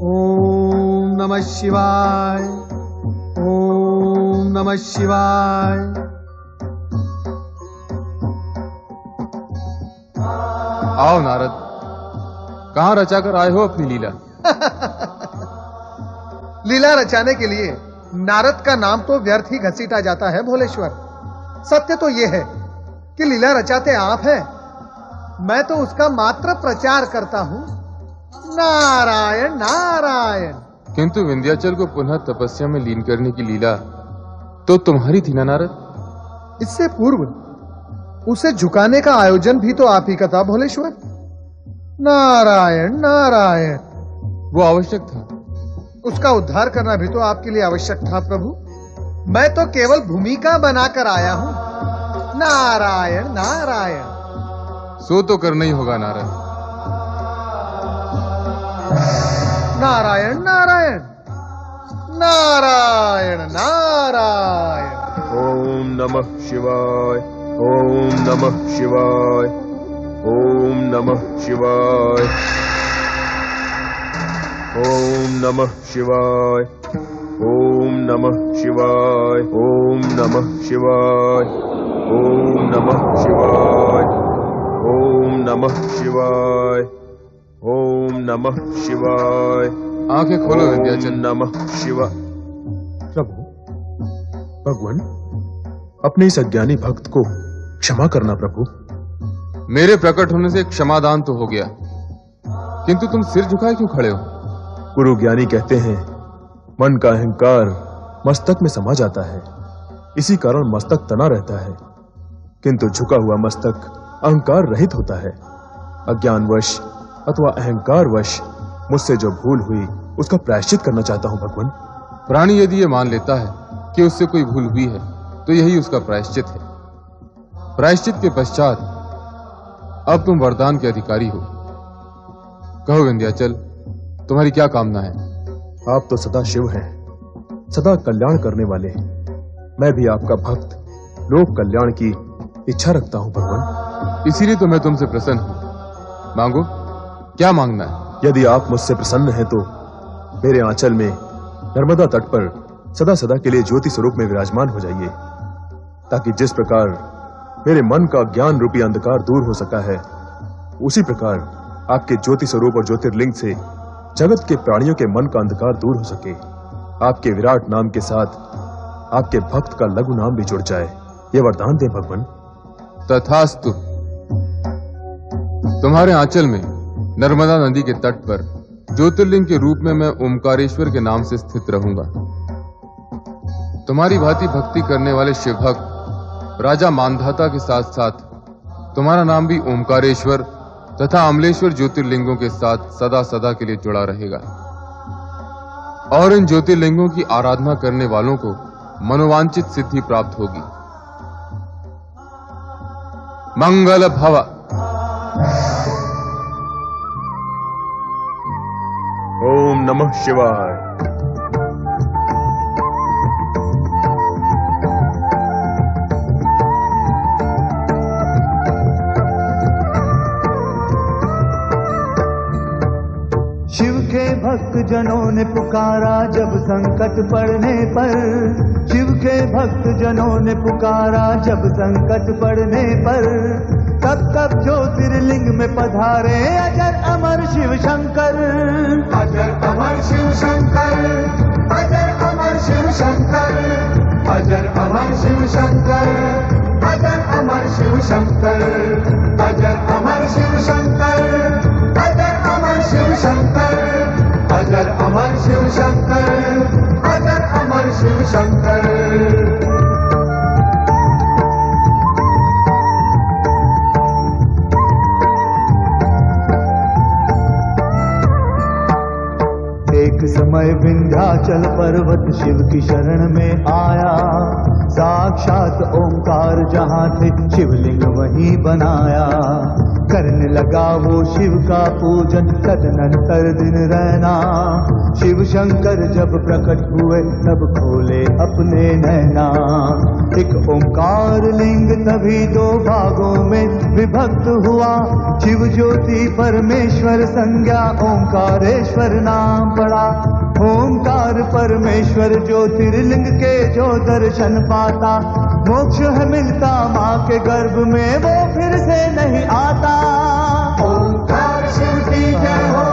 ओम नमः शिवाय। ओम नमः शिवाय। आओ नारद, कहाँ रचाकर आए हो अपनी लीला? लीला रचाने के लिए नारद का नाम तो व्यर्थ ही घसीटा जाता है भोलेश्वर। सत्य तो यह है कि लीला रचाते आप हैं, मैं तो उसका मात्र प्रचार करता हूं। नारायण नारायण। किंतु विंध्याचल को पुनः तपस्या में लीन करने की लीला तो तुम्हारी थी ना नारद? इससे पूर्व उसे झुकाने का आयोजन भी तो आप ही का था भोलेश्वर। नारायण नारायण। वो आवश्यक था। उसका उद्धार करना भी तो आपके लिए आवश्यक था प्रभु। मैं तो केवल भूमिका बनाकर आया हूं। नारायण नारायण। सो तो करना ही होगा नारद। नारायण नारायण। नारायण नारायण। ओम नमः शिवाय। ओम नमः शिवाय। ओम नमः शिवाय। ओम नमः शिवाय। ओम नमः शिवाय। ओम नमः शिवाय। ओम नमः शिवाय। ओम नमः शिवाय। ओम नमः शिवाय। आंखें खोलो विंध्याचल। नमः शिवाय। प्रभु, भगवान, अपने इस अज्ञानी भक्त को क्षमा करना प्रभु। मेरे प्रकट होने से क्षमादान तो हो गया, किंतु तुम सिर झुकाए क्यों खड़े हो? गुरु ज्ञानी कहते हैं मन का अहंकार मस्तक में समा जाता है, इसी कारण मस्तक तना रहता है, किंतु झुका हुआ मस्तक अहंकार रहित होता है। अज्ञानवश अथवा अहंकारवश मुझसे जो भूल हुई उसका प्रायश्चित करना चाहता हूं भगवान। प्राणी यदि ये मान लेता है कि उससे कोई भूल हुई है तो यही उसका प्रायश्चित है। प्रायश्चित के पश्चात अब तुम वरदान के अधिकारी हो। कहो विंध्याचल, तुम्हारी क्या कामना है? आप तो सदा शिव हैं, सदा कल्याण करने वाले। मैं भी आपका भक्त, लोक कल्याण की इच्छा रखता हूं भगवान। इसीलिए तो मैं तुमसे प्रसन्न हूं। मांगो, क्या मांगना है? यदि आप मुझसे प्रसन्न हैं तो मेरे आंचल में नर्मदा तट पर सदा सदा के लिए ज्योति स्वरूप में विराजमान हो जाइए, ताकि जिस प्रकार मेरे मन का ज्ञान रूपी अंधकार दूर हो सका है, उसी प्रकार आपके ज्योति स्वरूप और ज्योतिर्लिंग से जगत के प्राणियों के मन का अंधकार दूर हो सके। आपके विराट नाम के साथ आपके भक्त का लघु नाम भी जुड़ जाए, ये वरदान दे भगवान। तथास्तु। तुम्हारे आंचल में नर्मदा नदी के तट पर ज्योतिर्लिंग के रूप में मैं ओमकारेश्वर के नाम से स्थित रहूंगा। तुम्हारी भांति भक्ति करने वाले शिव भक्त राजा मानधाता के साथ साथ तुम्हारा नाम भी ओमकारेश्वर तथा अमलेश्वर ज्योतिर्लिंगों के साथ सदा सदा के लिए जुड़ा रहेगा, और इन ज्योतिर्लिंगों की आराधना करने वालों को मनोवांछित सिद्धि प्राप्त होगी। मंगल भव। ओम नमः शिवाय। शिव के भक्त जनों ने पुकारा जब संकट पड़ने पर, शिव के भक्त जनों ने पुकारा जब संकट पड़ने पर, तब तब ज्योतिर्लिंग में पधारे अजर अमर शिव शंकर। अजर अमर शिव शंकर। अजर अमर शिव शंकर। अजर अमर शिव शंकर। अजर अमर शिव शंकर। अजर अमर शिव शंकर। अजर अमर शिव शंकर। अजर अमर शिव शंकर। अजर अमर शिव शंकर। एक समय विंध्याचल पर्वत शिव की शरण में आया, साक्षात ओंकार जहाँ थे शिवलिंग वहीं बनाया। करने लगा वो शिव का पूजन तदनंतर दिन रहना, शिव शंकर जब प्रकट हुए तब खोले अपने नैना। एक ओंकार लिंग तभी दो भागों में विभक्त हुआ। शिव ज्योति परमेश्वर संज्ञा ओंकारेश्वर नाम पड़ा। ओंकार परमेश्वर ज्योतिर्लिंग के जो दर्शन पाता, मोक्ष है मिलता माँ के गर्भ में, वो फिर से नहीं आता। ओंकार शिव की जय हो,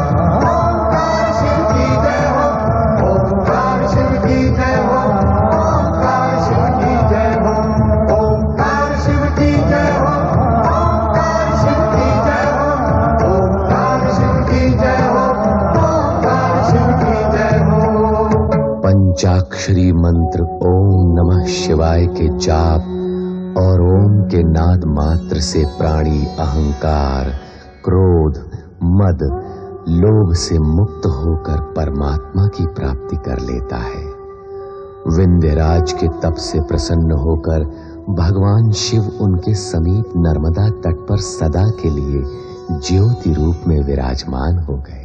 ओंकार शिव की जय हो, ओंकार शिव की जय हो, ओंकार शिव की जय हो, ओंकार शिव की जय हो, ओंकार शिव की जय हो, ओंकार शिव की जय हो, ओंकार शिव की जय हो। पंचाक्षरी मंत्र ओम नमः शिवाय के जाप और ओम के नाद मात्र से प्राणी अहंकार, क्रोध, मद, लोभ से मुक्त होकर परमात्मा की प्राप्ति कर लेता है। विंध्यराज के तप से प्रसन्न होकर भगवान शिव उनके समीप नर्मदा तट पर सदा के लिए ज्योति रूप में विराजमान हो गए।